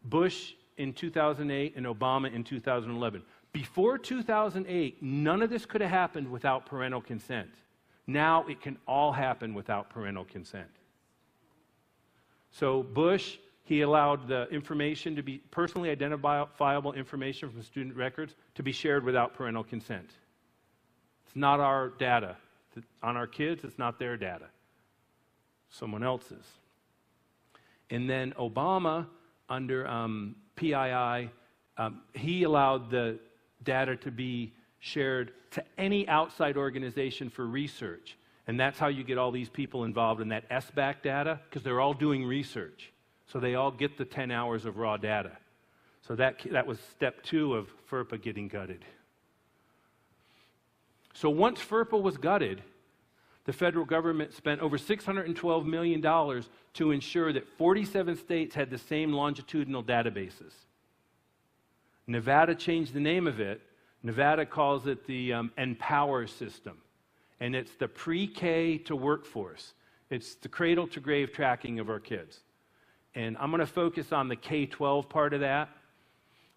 Bush in 2008 and Obama in 2011. Before 2008, none of this could have happened without parental consent. Now it can all happen without parental consent. So Bush, he allowed the information to be personally identifiable information from student records to be shared without parental consent. It's not our data. On our kids, it's not their data. Someone else's. And then Obama, under PII, he allowed the data to be shared to any outside organization for research. And that's how you get all these people involved in that SBAC data, because they're all doing research. So they all get the 10 hours of raw data. So that was step 2 of FERPA getting gutted. So once FERPA was gutted, the federal government spent over $612 million to ensure that 47 states had the same longitudinal databases. Nevada changed the name of it. Nevada calls it the Empower system. And it's the pre-K to workforce. It's the cradle-to-grave tracking of our kids. And I'm going to focus on the K-12 part of that.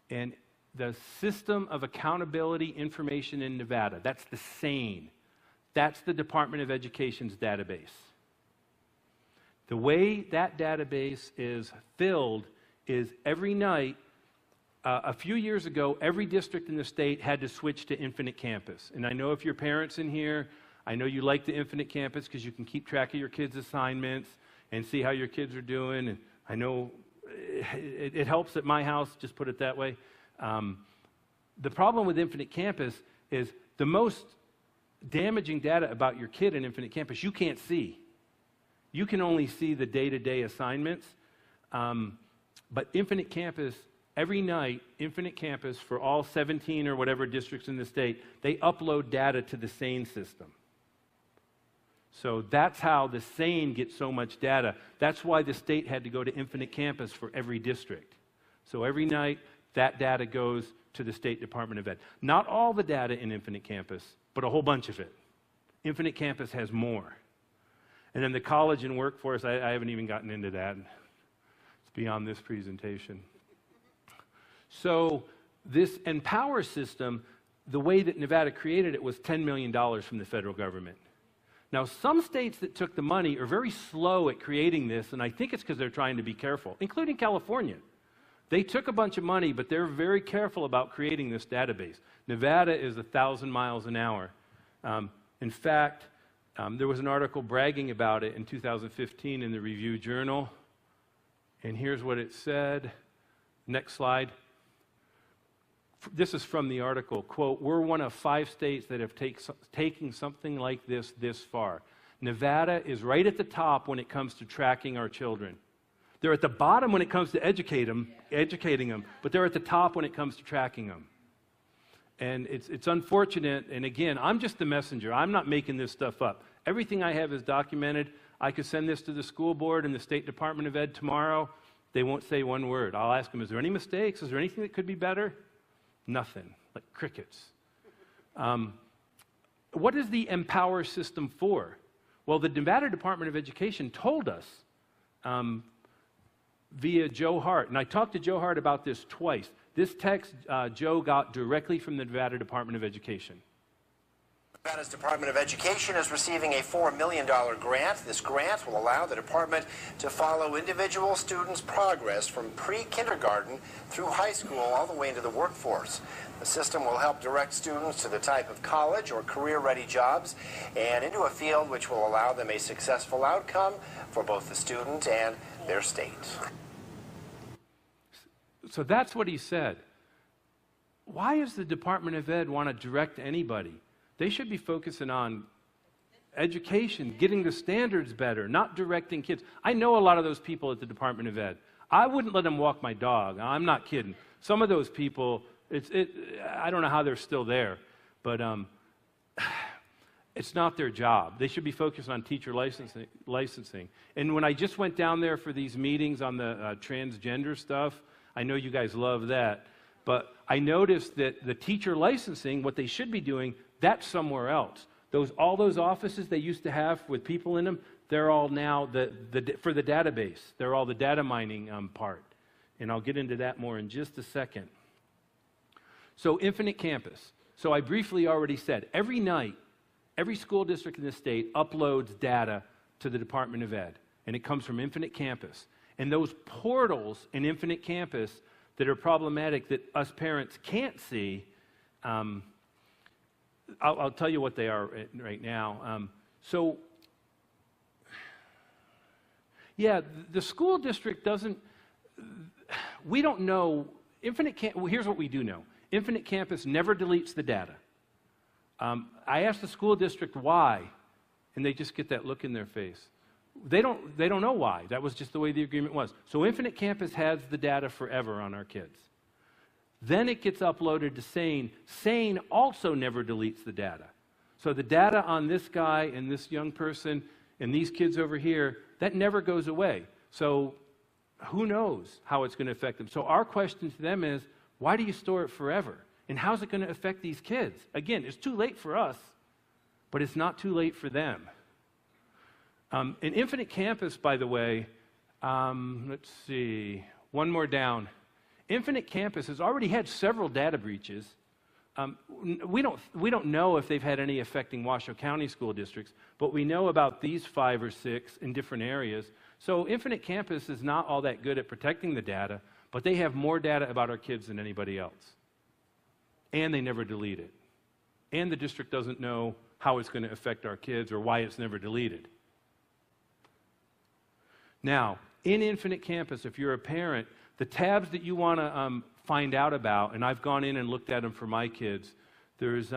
And the System of Accountability Information in Nevada, that's the SANE. That's the Department of Education's database. The way that database is filled is every night, a few years ago, every district in the state had to switch to Infinite Campus. And I know if your parents in here, I know you like the Infinite Campus because you can keep track of your kids' assignments and see how your kids are doing. And I know it helps at my house, just put it that way. The problem with Infinite Campus is the most damaging data about your kid in Infinite Campus you can't see. You can only see the day-to-day assignments. But Infinite Campus, every night, Infinite Campus, for all 17 or whatever districts in the state, they upload data to the SANE system. So that's how the SANE gets so much data. That's why the state had to go to Infinite Campus for every district. So every night, that data goes to the State Department of Ed. Not all the data in Infinite Campus, but a whole bunch of it. Infinite Campus has more. And then the college and workforce, I haven't even gotten into that. It's beyond this presentation. So this Empower system, the way that Nevada created it was $10 million from the federal government. Now, some states that took the money are very slow at creating this, and I think it's because they're trying to be careful, including California. They took a bunch of money, but they're very careful about creating this database. Nevada is 1,000 miles an hour. In fact, there was an article bragging about it in 2015 in the Review Journal, and here's what it said. Next slide. This is from the article, quote, "We're one of 5 states that have taken something like this far. Nevada is right at the top when it comes to tracking our children. They're at the bottom when it comes to educating them, but they're at the top when it comes to tracking them." And it's unfortunate, and again, I'm just the messenger. I'm not making this stuff up. Everything I have is documented. I could send this to the school board and the State Department of Ed tomorrow. They won't say one word. I'll ask them, is there any mistakes? Is there anything that could be better? Nothing, like crickets. What is the Empower system for? Well, the Nevada Department of Education told us via Joe Hart, and I talked to Joe Hart about this twice. This text Joe got directly from the Nevada Department of Education. Nevada's Department of Education is receiving a $4 million grant. This grant will allow the department to follow individual students' progress from pre-kindergarten through high school all the way into the workforce. The system will help direct students to the type of college or career-ready jobs and into a field which will allow them a successful outcome for both the student and their state. So that's what he said. Why does the Department of Ed want to direct anybody? They should be focusing on education, getting the standards better, not directing kids. I know a lot of those people at the Department of Ed. I wouldn't let them walk my dog. I'm not kidding. Some of those people, I don't know how they're still there, but it's not their job. They should be focused on teacher licensing. And when I just went down there for these meetings on the transgender stuff, I know you guys love that, but I noticed that the teacher licensing, what they should be doing, that's somewhere else. All those offices they used to have with people in them, they're all now for the database. They're all the data mining part. And I'll get into that more in just a second. So Infinite Campus. So I briefly already said, every night, every school district in the state uploads data to the Department of Ed, and it comes from Infinite Campus. And those portals in Infinite Campus that are problematic that us parents can't see, I'll tell you what they are right now. The school district doesn't, we don't know, here's what we do know. Infinite Campus never deletes the data. I asked the school district why, and they just get that look in their face. They don't know why. That was just the way the agreement was. So Infinite Campus has the data forever on our kids. Then it gets uploaded to SANE. SANE also never deletes the data. So the data on this guy and this young person and these kids over here, that never goes away. So who knows how it's going to affect them? So our question to them is, why do you store it forever? And how's it going to affect these kids? Again, it's too late for us, but it's not too late for them. In Infinite Campus, by the way, let's see, one more down. Infinite Campus has already had several data breaches. We don't know if they've had any affecting Washoe County school districts, but we know about these 5 or 6 in different areas. So Infinite Campus is not all that good at protecting the data, but they have more data about our kids than anybody else. And they never delete it. And the district doesn't know how it's going to affect our kids or why it's never deleted. Now, in Infinite Campus, if you're a parent, the tabs that you want to find out about, and I've gone in and looked at them for my kids, there's,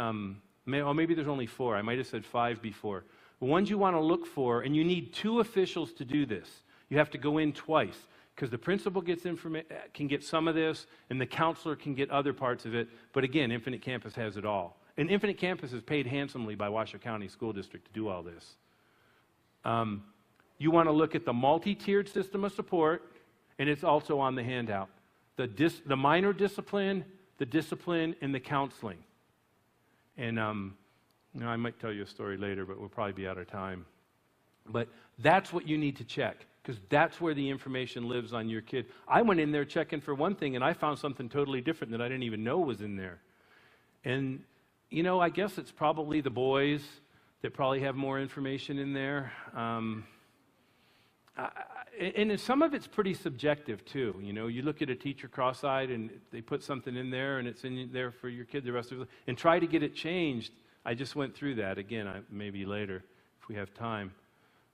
maybe there's only 4. I might have said 5 before. The ones you want to look for, and you need 2 officials to do this. You have to go in twice, because the principal can get some of this, and the counselor can get other parts of it. But again, Infinite Campus has it all. And Infinite Campus is paid handsomely by Washoe County School District to do all this. You want to look at the multi-tiered system of support, and it's also on the handout. The minor discipline, the discipline, and the counseling. And I might tell you a story later, but we'll probably be out of time. But that's what you need to check, because that's where the information lives on your kid. I went in there checking for one thing, and I found something totally different that I didn't even know was in there. And, I guess it's probably the boys that probably have more information in there. And some of it's pretty subjective, too. You look at a teacher cross-eyed, and they put something in there, and it's in there for your kid the rest of it, and try to get it changed. I just went through that. Again, maybe later, if we have time.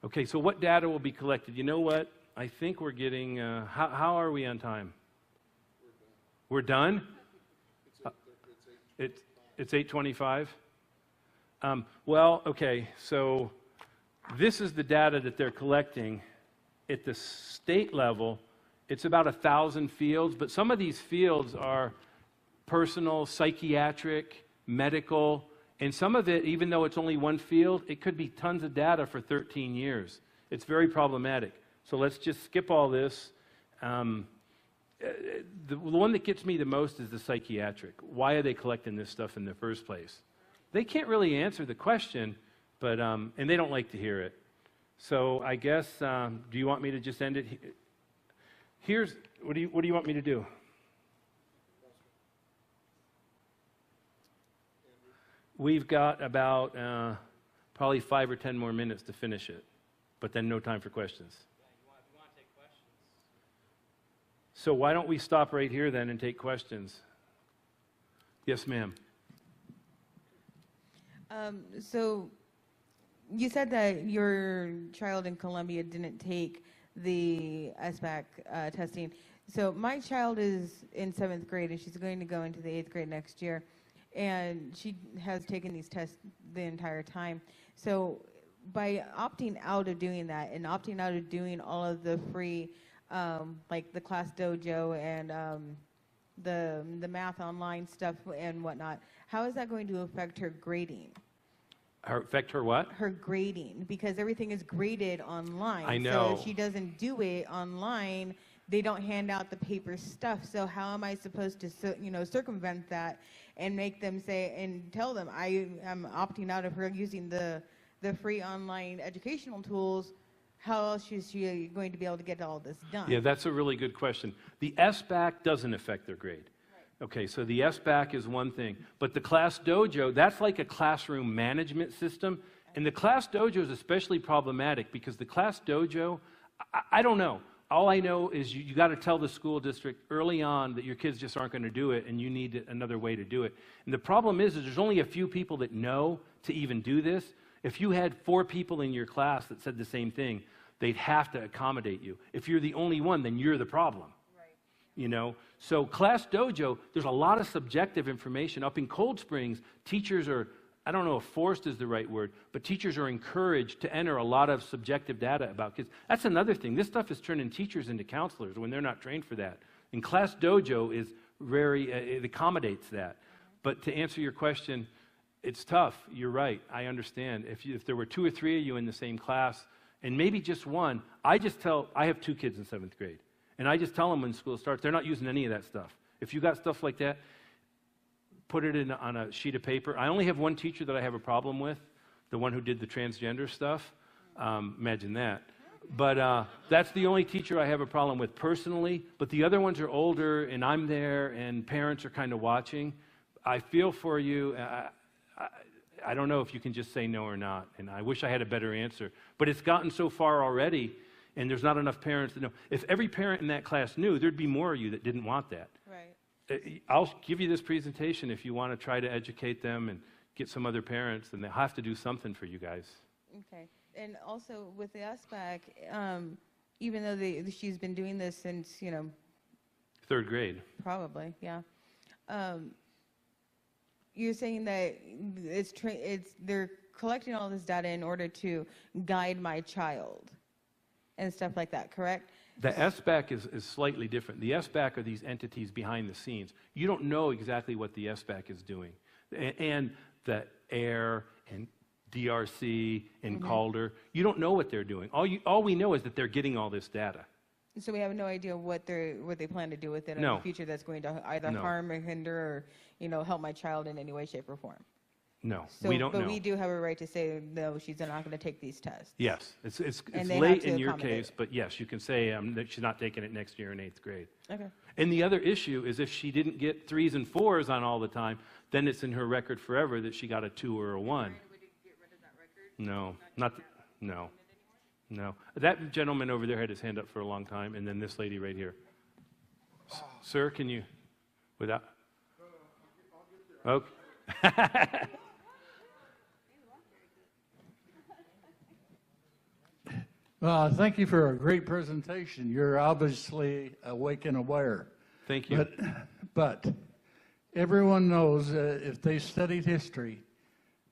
Okay, so what data will be collected? You know what? I think we're getting, how are we on time? We're done? It's 8:25? Well, okay, so this is the data that they're collecting. At the state level, it's about 1,000 fields, but some of these fields are personal, psychiatric, medical, and some of it, even though it's only one field, it could be tons of data for 13 years. It's very problematic. So let's just skip all this. The one that gets me the most is the psychiatric. Why are they collecting this stuff in the first place? They can't really answer the question, but and they don't like to hear it. So I guess, do you want me to just end it? Here's, what do you want me to do? We've got about probably 5 or 10 more minutes to finish it, but then no time for questions. You want to take questions? So why don't we stop right here then and take questions? Yes, ma'am. So you said that your child in Columbia didn't take the SBAC testing. So my child is in 7th grade, and she's going to go into the 8th grade next year. And she has taken these tests the entire time. So by opting out of doing that and opting out of doing all of the free, like the Class Dojo and the math online stuff and whatnot, how is that going to affect her grading? Affect her what? Her grading, because everything is graded online. I know. So if she doesn't do it online, they don't hand out the paper stuff. So how am I supposed to, circumvent that and make them say and tell them I am opting out of her using the free online educational tools how else is she going to be able to get all this done? Yeah, that's a really good question. The SBAC doesn't affect their grade. Okay, so the SBAC is one thing. But the Class Dojo, that's like a classroom management system. And the Class Dojo is especially problematic because the Class Dojo, I don't know. All I know is you got to tell the school district early on that your kids just aren't going to do it and you need another way to do it. And the problem is there's only a few people that know to even do this. If you had 4 people in your class that said the same thing, they'd have to accommodate you. If you're the only one, then you're the problem. Right. You know? So Class Dojo, there's a lot of subjective information. Up in Cold Springs, teachers are, I don't know if forced is the right word, but teachers are encouraged to enter a lot of subjective data about kids. That's another thing. This stuff is turning teachers into counselors when they're not trained for that. And Class Dojo is very, it accommodates that. But to answer your question, it's tough. You're right. I understand. If there were 2 or 3 of you in the same class, and maybe just one, I have 2 kids in 7th grade. And I just tell them when school starts, they're not using any of that stuff. If you got stuff like that, put it on a sheet of paper. I only have one teacher that I have a problem with, the one who did the transgender stuff. Imagine that. But that's the only teacher I have a problem with personally. But the other ones are older, and I'm there, and parents are kind of watching. I feel for you. I don't know if you can just say no or not, and I wish I had a better answer. But it's gotten so far already, and there's not enough parents to know. If every parent in that class knew, there'd be more of you that didn't want that. Right. I'll give you this presentation if you want to try to educate them and get some other parents, then they'll have to do something for you guys. Okay. And also with the SBAC, even though she's been doing this since, 3rd grade. Probably, yeah. You're saying that they're collecting all this data in order to guide my child and stuff like that, correct? The SBAC is slightly different. The SBAC are these entities behind the scenes. You don't know exactly what the SBAC is doing. And the AIR and DRC and Calder, you don't know what they're doing. All we know is that they're getting all this data. So we have no idea what they plan to do with it in the future that's going to either harm or hinder or help my child in any way, shape, or form. No, so, we don't know. But we do have a right to say, no, she's not going to take these tests. Yes, it's late in your case, but yes, you can say that she's not taking it next year in 8th grade. Okay. And the other issue is if she didn't get 3s and 4s on all the time, then it's in her record forever that she got a 2 or a 1. No, no. That gentleman over there had his hand up for a long time, and then this lady right here. Sir, can you, without? Okay. Well, thank you for a great presentation. You're obviously awake and aware. Thank you. But everyone knows, if they studied history,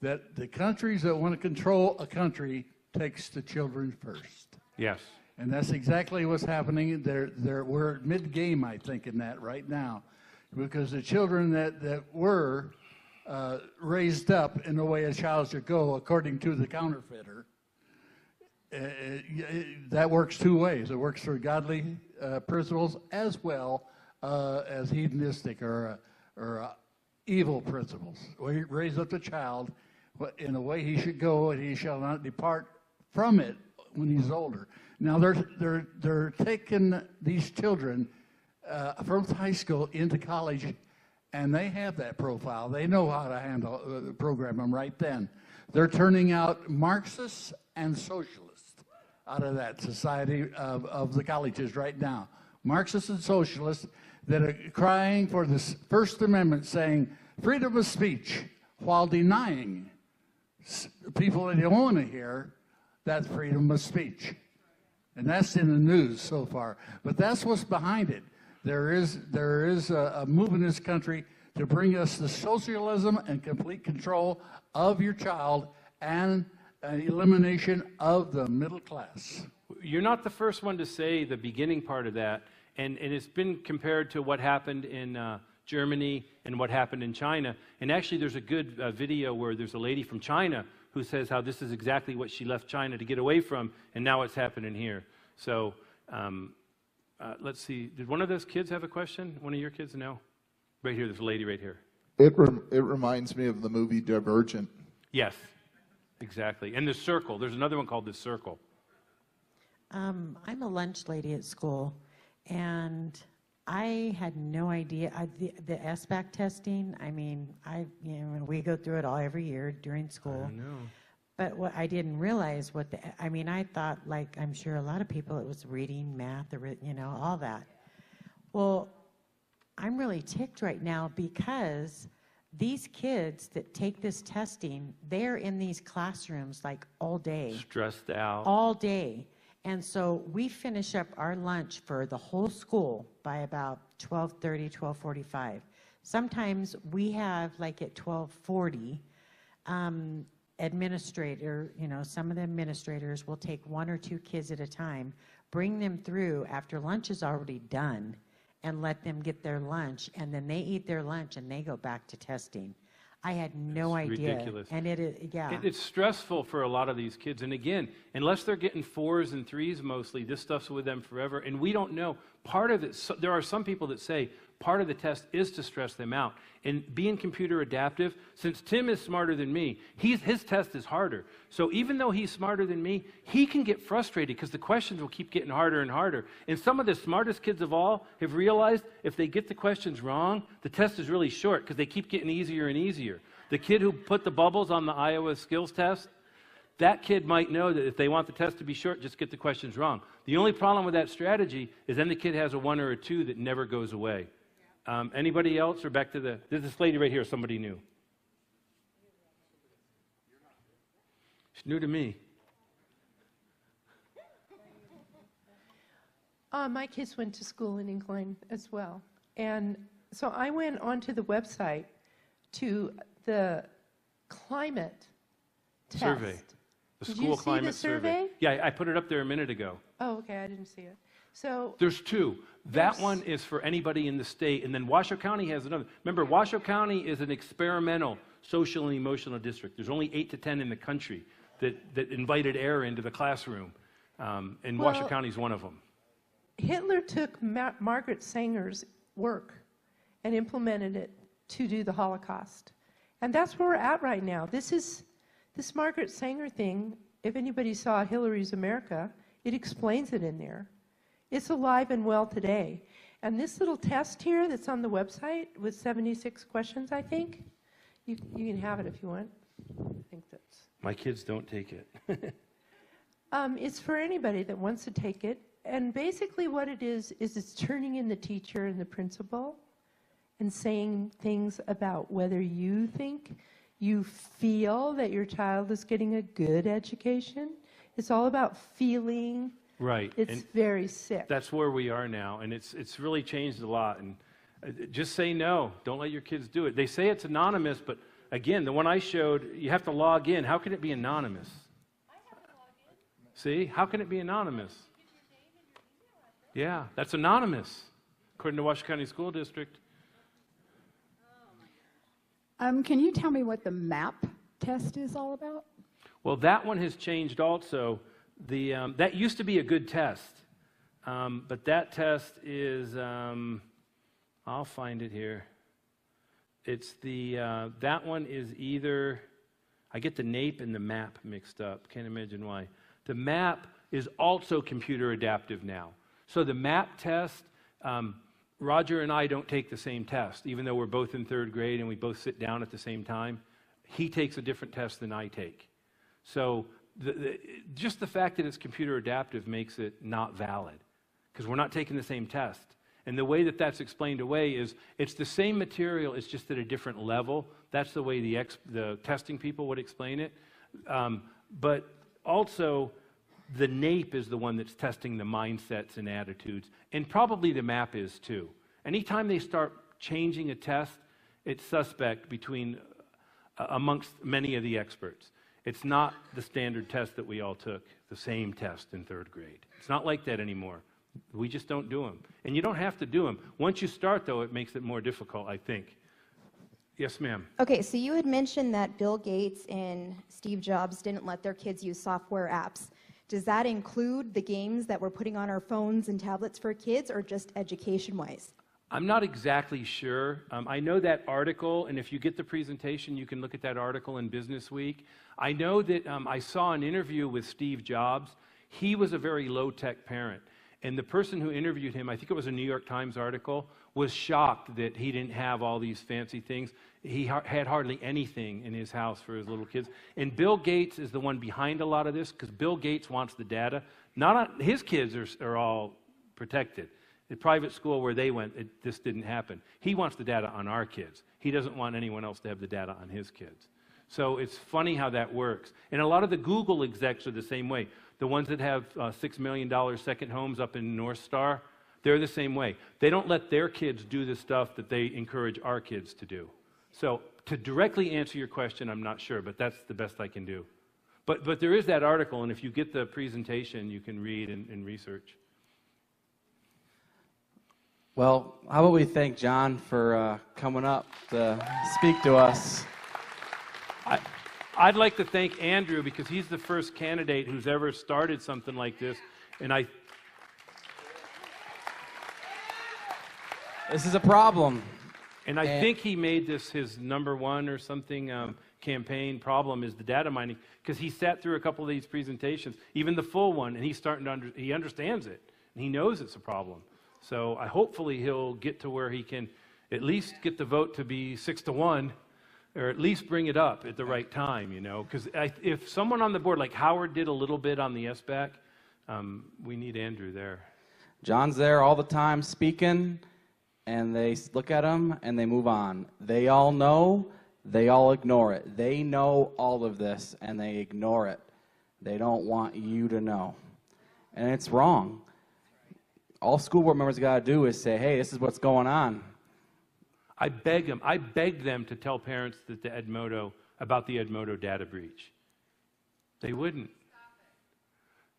that the countries that want to control a country takes the children first. Yes. And that's exactly what's happening. We're mid-game, I think, in that right now. Because the children that were raised up in the way a child should go, according to the counterfeiter, that works 2 ways. It works for godly principles as well as hedonistic or evil principles. We raise up the child in the way he should go, and he shall not depart from it when he's older. Now they're taking these children from high school into college, and they have that profile. They know how to handle program them right then. They're turning out Marxists and socialists out of that society of the colleges right now. Marxists and socialists that are crying for the First Amendment, saying freedom of speech, while denying people that don't want to hear that freedom of speech. And that's in the news so far. But that's what's behind it. There is a move in this country to bring us the socialism and complete control of your child and elimination of the middle class. You're not the first one to say the beginning part of that, and it's been compared to what happened in Germany and what happened in China. And actually there's a good video where there's a lady from China who says how this is exactly what she left China to get away from, and now it's happening here. So let's see. Did one of those kids have a question? One of your kids? No? Right here, there's a lady right here. It reminds me of the movie Divergent. Yes, exactly. And The Circle. There's another one called The Circle. I'm a lunch lady at school, and I had no idea. The SBAC testing, I mean, we go through it all every year during school. I know. But what I didn't realize I thought, like I'm sure a lot of people, it was reading, math, all that. Well, I'm really ticked right now because these kids that take this testing, they're in these classrooms like all day. Stressed out. All day. And so we finish up our lunch for the whole school by about 12:30, 12:45. Sometimes we have, like at 12:40, some of the administrators will take 1 or 2 kids at a time, bring them through after lunch is already done, and let them get their lunch, and then they eat their lunch and they go back to testing. I had no idea. Ridiculous. And It's stressful for a lot of these kids. And again, unless they're getting 4s and 3s mostly, this stuff's with them forever. And we don't know. Part of it, there are some people that say part of the test is to stress them out. And being computer adaptive, since Tim is smarter than me, his test is harder. So even though he's smarter than me, he can get frustrated because the questions will keep getting harder and harder. And some of the smartest kids of all have realized if they get the questions wrong, the test is really short because they keep getting easier and easier. The kid who put the bubbles on the Iowa skills test, that kid might know that if they want the test to be short, just get the questions wrong. The only problem with that strategy is then the kid has a 1 or a 2 that never goes away. Anybody else, or back to there's this lady right here, somebody new. She's new to me. My kids went to school in Incline as well. And so I went onto the website to the climate test. Survey. The school climate survey. Yeah, I put it up there a minute ago. Oh, okay, I didn't see it. So there's 2. That one is for anybody in the state, and then Washoe County has another. Remember, Washoe County is an experimental social and emotional district. There's only 8 to 10 in the country that invited air into the classroom, and Washoe County is one of them. Hitler took Margaret Sanger's work and implemented it to do the Holocaust. And that's where we're at right now. This Margaret Sanger thing, if anybody saw Hillary's America, it explains it in there. It's alive and well today. And this little test here that's on the website with 76 questions, I think, you can have it if you want. I think that's... My kids don't take it. It's for anybody that wants to take it. And basically what it is it's turning in the teacher and the principal and saying things about whether you think, you feel that your child is getting a good education. It's all about feeling. Right. It's very sick. That's where we are now, and it's really changed a lot. And just say no. Don't let your kids do it. They say it's anonymous, but again, the one I showed, you have to log in. How can it be anonymous? I have to log in. See? How can it be anonymous? Yeah, that's anonymous, according to Washoe County School District. Can you tell me what the MAP test is all about? Well, that one has changed also. That used to be a good test, but that test is, I'll find it here. It's that one is either, I get the NAEP and the MAP mixed up. Can't imagine why. The MAP is also computer adaptive now. So the MAP test, Roger and I don't take the same test, even though we're both in 3rd grade and we both sit down at the same time. He takes a different test than I take. So just the fact that it's computer adaptive makes it not valid, because we're not taking the same test. And the way that that's explained away is it's the same material, it's just at a different level. That's the way the testing people would explain it. But also, the NAEP is the one that's testing the mindsets and attitudes, and probably the MAP is too. Anytime they start changing a test, it's suspect amongst many of the experts. It's not the standard test that we all took, the same test in 3rd grade. It's not like that anymore. We just don't do them. And you don't have to do them. Once you start, though, it makes it more difficult, I think. Yes, ma'am. Okay, so you had mentioned that Bill Gates and Steve Jobs didn't let their kids use software apps. Does that include the games that we're putting on our phones and tablets for kids, or just education-wise? I'm not exactly sure. I know that article, and if you get the presentation, you can look at that article in Business Week. I know that I saw an interview with Steve Jobs. He was a very low-tech parent. And the person who interviewed him, I think it was a New York Times article, was shocked that he didn't have all these fancy things. He had hardly anything in his house for his little kids. And Bill Gates is the one behind a lot of this, because Bill Gates wants the data. His kids are all protected. The private school where they went, this didn't happen. He wants the data on our kids. He doesn't want anyone else to have the data on his kids. So it's funny how that works. And a lot of the Google execs are the same way. The ones that have $6 million second homes up in North Star, they're the same way. They don't let their kids do the stuff that they encourage our kids to do. So to directly answer your question, I'm not sure, but that's the best I can do. But there is that article, and if you get the presentation, you can read and research. Well, how about we thank John for coming up to speak to us. I'd like to thank Andrew, because he's the first candidate who's ever started something like this, and This is a problem. And I think he made this his #1 or something campaign problem, is the data mining, because he sat through a couple of these presentations, even the full one, and he's starting to he understands it, and he knows it's a problem. So hopefully he'll get to where he can at least get the vote to be 6-1, or at least bring it up at the right time, you know, because if someone on the board, like Howard did a little bit on the SBAC, we need Andrew there. John's there all the time speaking, and they look at him and they move on. They all know, they all ignore it. They know all of this and they ignore it. They don't want you to know. And it's wrong. All school board members got to do is say, hey, this is what's going on. I begged them to tell parents that about the Edmodo data breach. They wouldn't.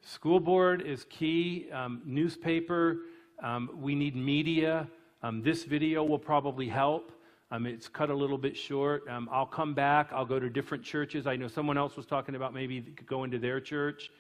School board is key. Newspaper, we need media. This video will probably help. It's cut a little bit short. I'll come back. I'll go to different churches. I know someone else was talking about maybe going to their church.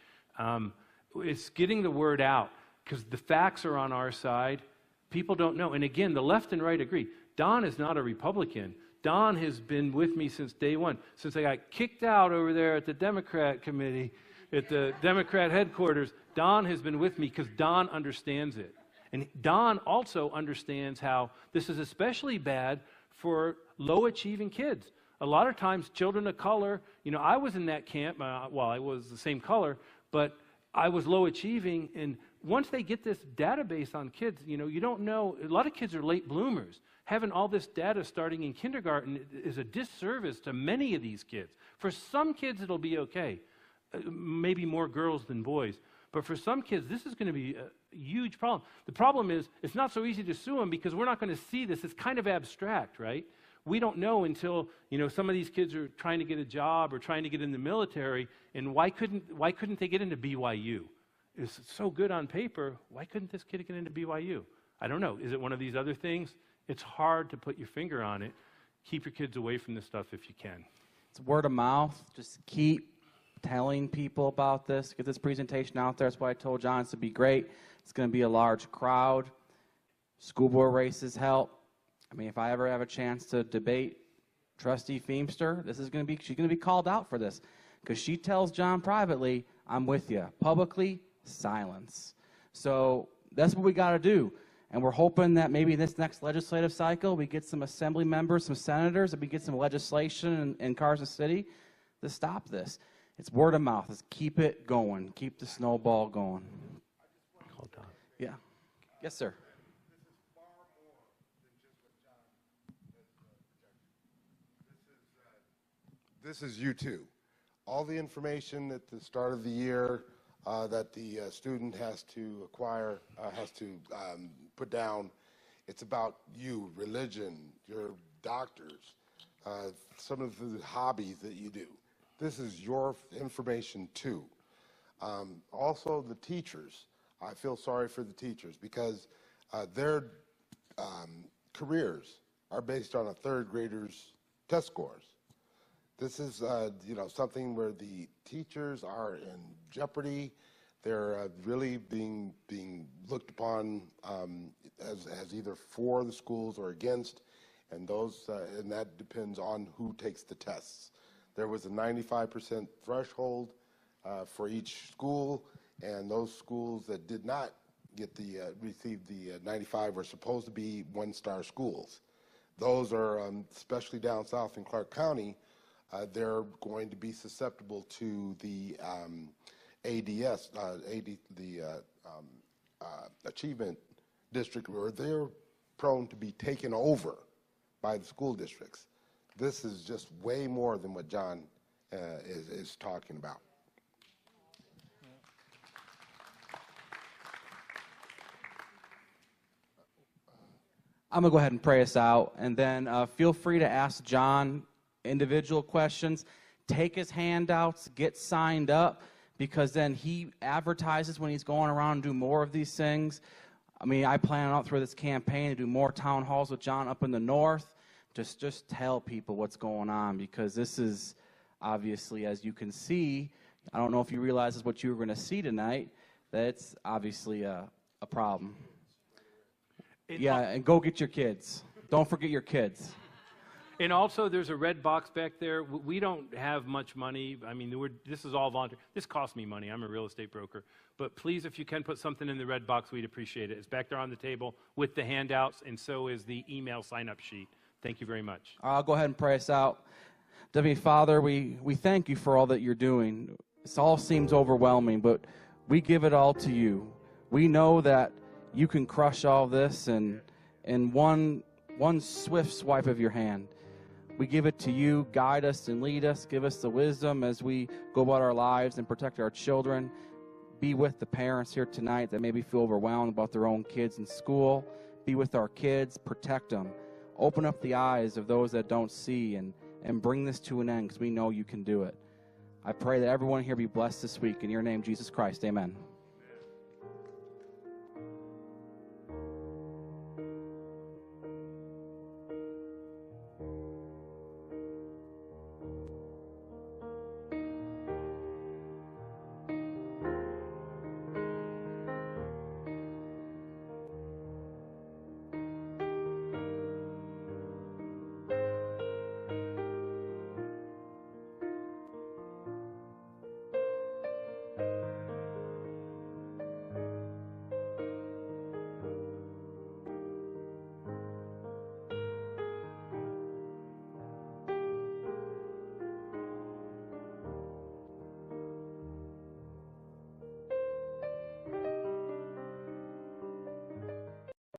It's getting the word out, because the facts are on our side. People don't know. And again, the left and right agree. Don is not a Republican. Don has been with me since day one, since I got kicked out over there at the Democrat committee, at the Democrat headquarters. Don has been with me because Don understands it. And Don also understands how this is especially bad for low-achieving kids. A lot of times, children of color, you know, I was in that camp, I was the same color, but I was low-achieving, and once they get this database on kids, you know, you don't know, a lot of kids are late bloomers. Having all this data starting in kindergarten is a disservice to many of these kids. For some kids, it'll be okay. Maybe more girls than boys. But for some kids, this is going to be a huge problem. The problem is, it's not so easy to sue them because we're not going to see this. It's kind of abstract, right? We don't know until, you know, some of these kids are trying to get a job or trying to get in the military, and why couldn't they get into BYU? It's so good on paper. Why couldn't this kid get into BYU? I don't know. Is it one of these other things? It's hard to put your finger on it. Keep your kids away from this stuff if you can. It's word of mouth. Just keep telling people about this. Get this presentation out there. That's why I told John it's to be great. It's going to be a large crowd. School board races help. I mean, if I ever have a chance to debate Trustee Feemster, she's going to be called out for this, because she tells John privately, I'm with you. Publicly, silence. So that's what we got to do. And we're hoping that maybe this next legislative cycle, we get some assembly members, some senators, and we get some legislation in Carson City to stop this. It's word of mouth. Let's keep it going. Keep the snowball going. Yeah. Yes, sir. This is U2. All the information at the start of the year that the student has to acquire, has to put down, it's about you, religion, your doctors, some of the hobbies that you do. This is your information too. Also the teachers. I feel sorry for the teachers because their careers are based on a third grader's test scores. This is, you know, something where the teachers are in jeopardy. They're really being looked upon as either for the schools or against, and and that depends on who takes the tests. There was a 95% threshold for each school, And those schools that did not get the receive the 95 are supposed to be one-star schools. Those are, especially down south in Clark County, they're going to be susceptible to the ADS, Achievement District, where they're prone to be taken over by the school districts. This is just way more than what John is talking about. I'm going to go ahead and pray us out, and then feel free to ask John individual questions. Take his handouts, get signed up, because then he advertises when he's going around and do more of these things. I mean, I plan out through this campaign to do more town halls with John up in the north. Just tell people what's going on, because this is obviously, as you can see, I don't know if you realize this is what you were going to see tonight, that it's obviously a problem. Yeah, and go get your kids. Don't forget your kids. And also, there's a red box back there. We don't have much money. I mean, this is all volunteer. This costs me money. I'm a real estate broker. But please, if you can put something in the red box, we'd appreciate it. It's back there on the table with the handouts, and so is the email sign-up sheet. Thank you very much. I'll go ahead and pray us out. Heavenly Father, we thank you for all that you're doing. This all seems overwhelming, but we give it all to you. We know that you can crush all this in one swift swipe of your hand. We give it to you. Guide us and lead us. Give us the wisdom as we go about our lives and protect our children. Be with the parents here tonight that maybe feel overwhelmed about their own kids in school. Be with our kids. Protect them. Open up the eyes of those that don't see and bring this to an end, because we know you can do it. I pray that everyone here be blessed this week. In your name, Jesus Christ, amen.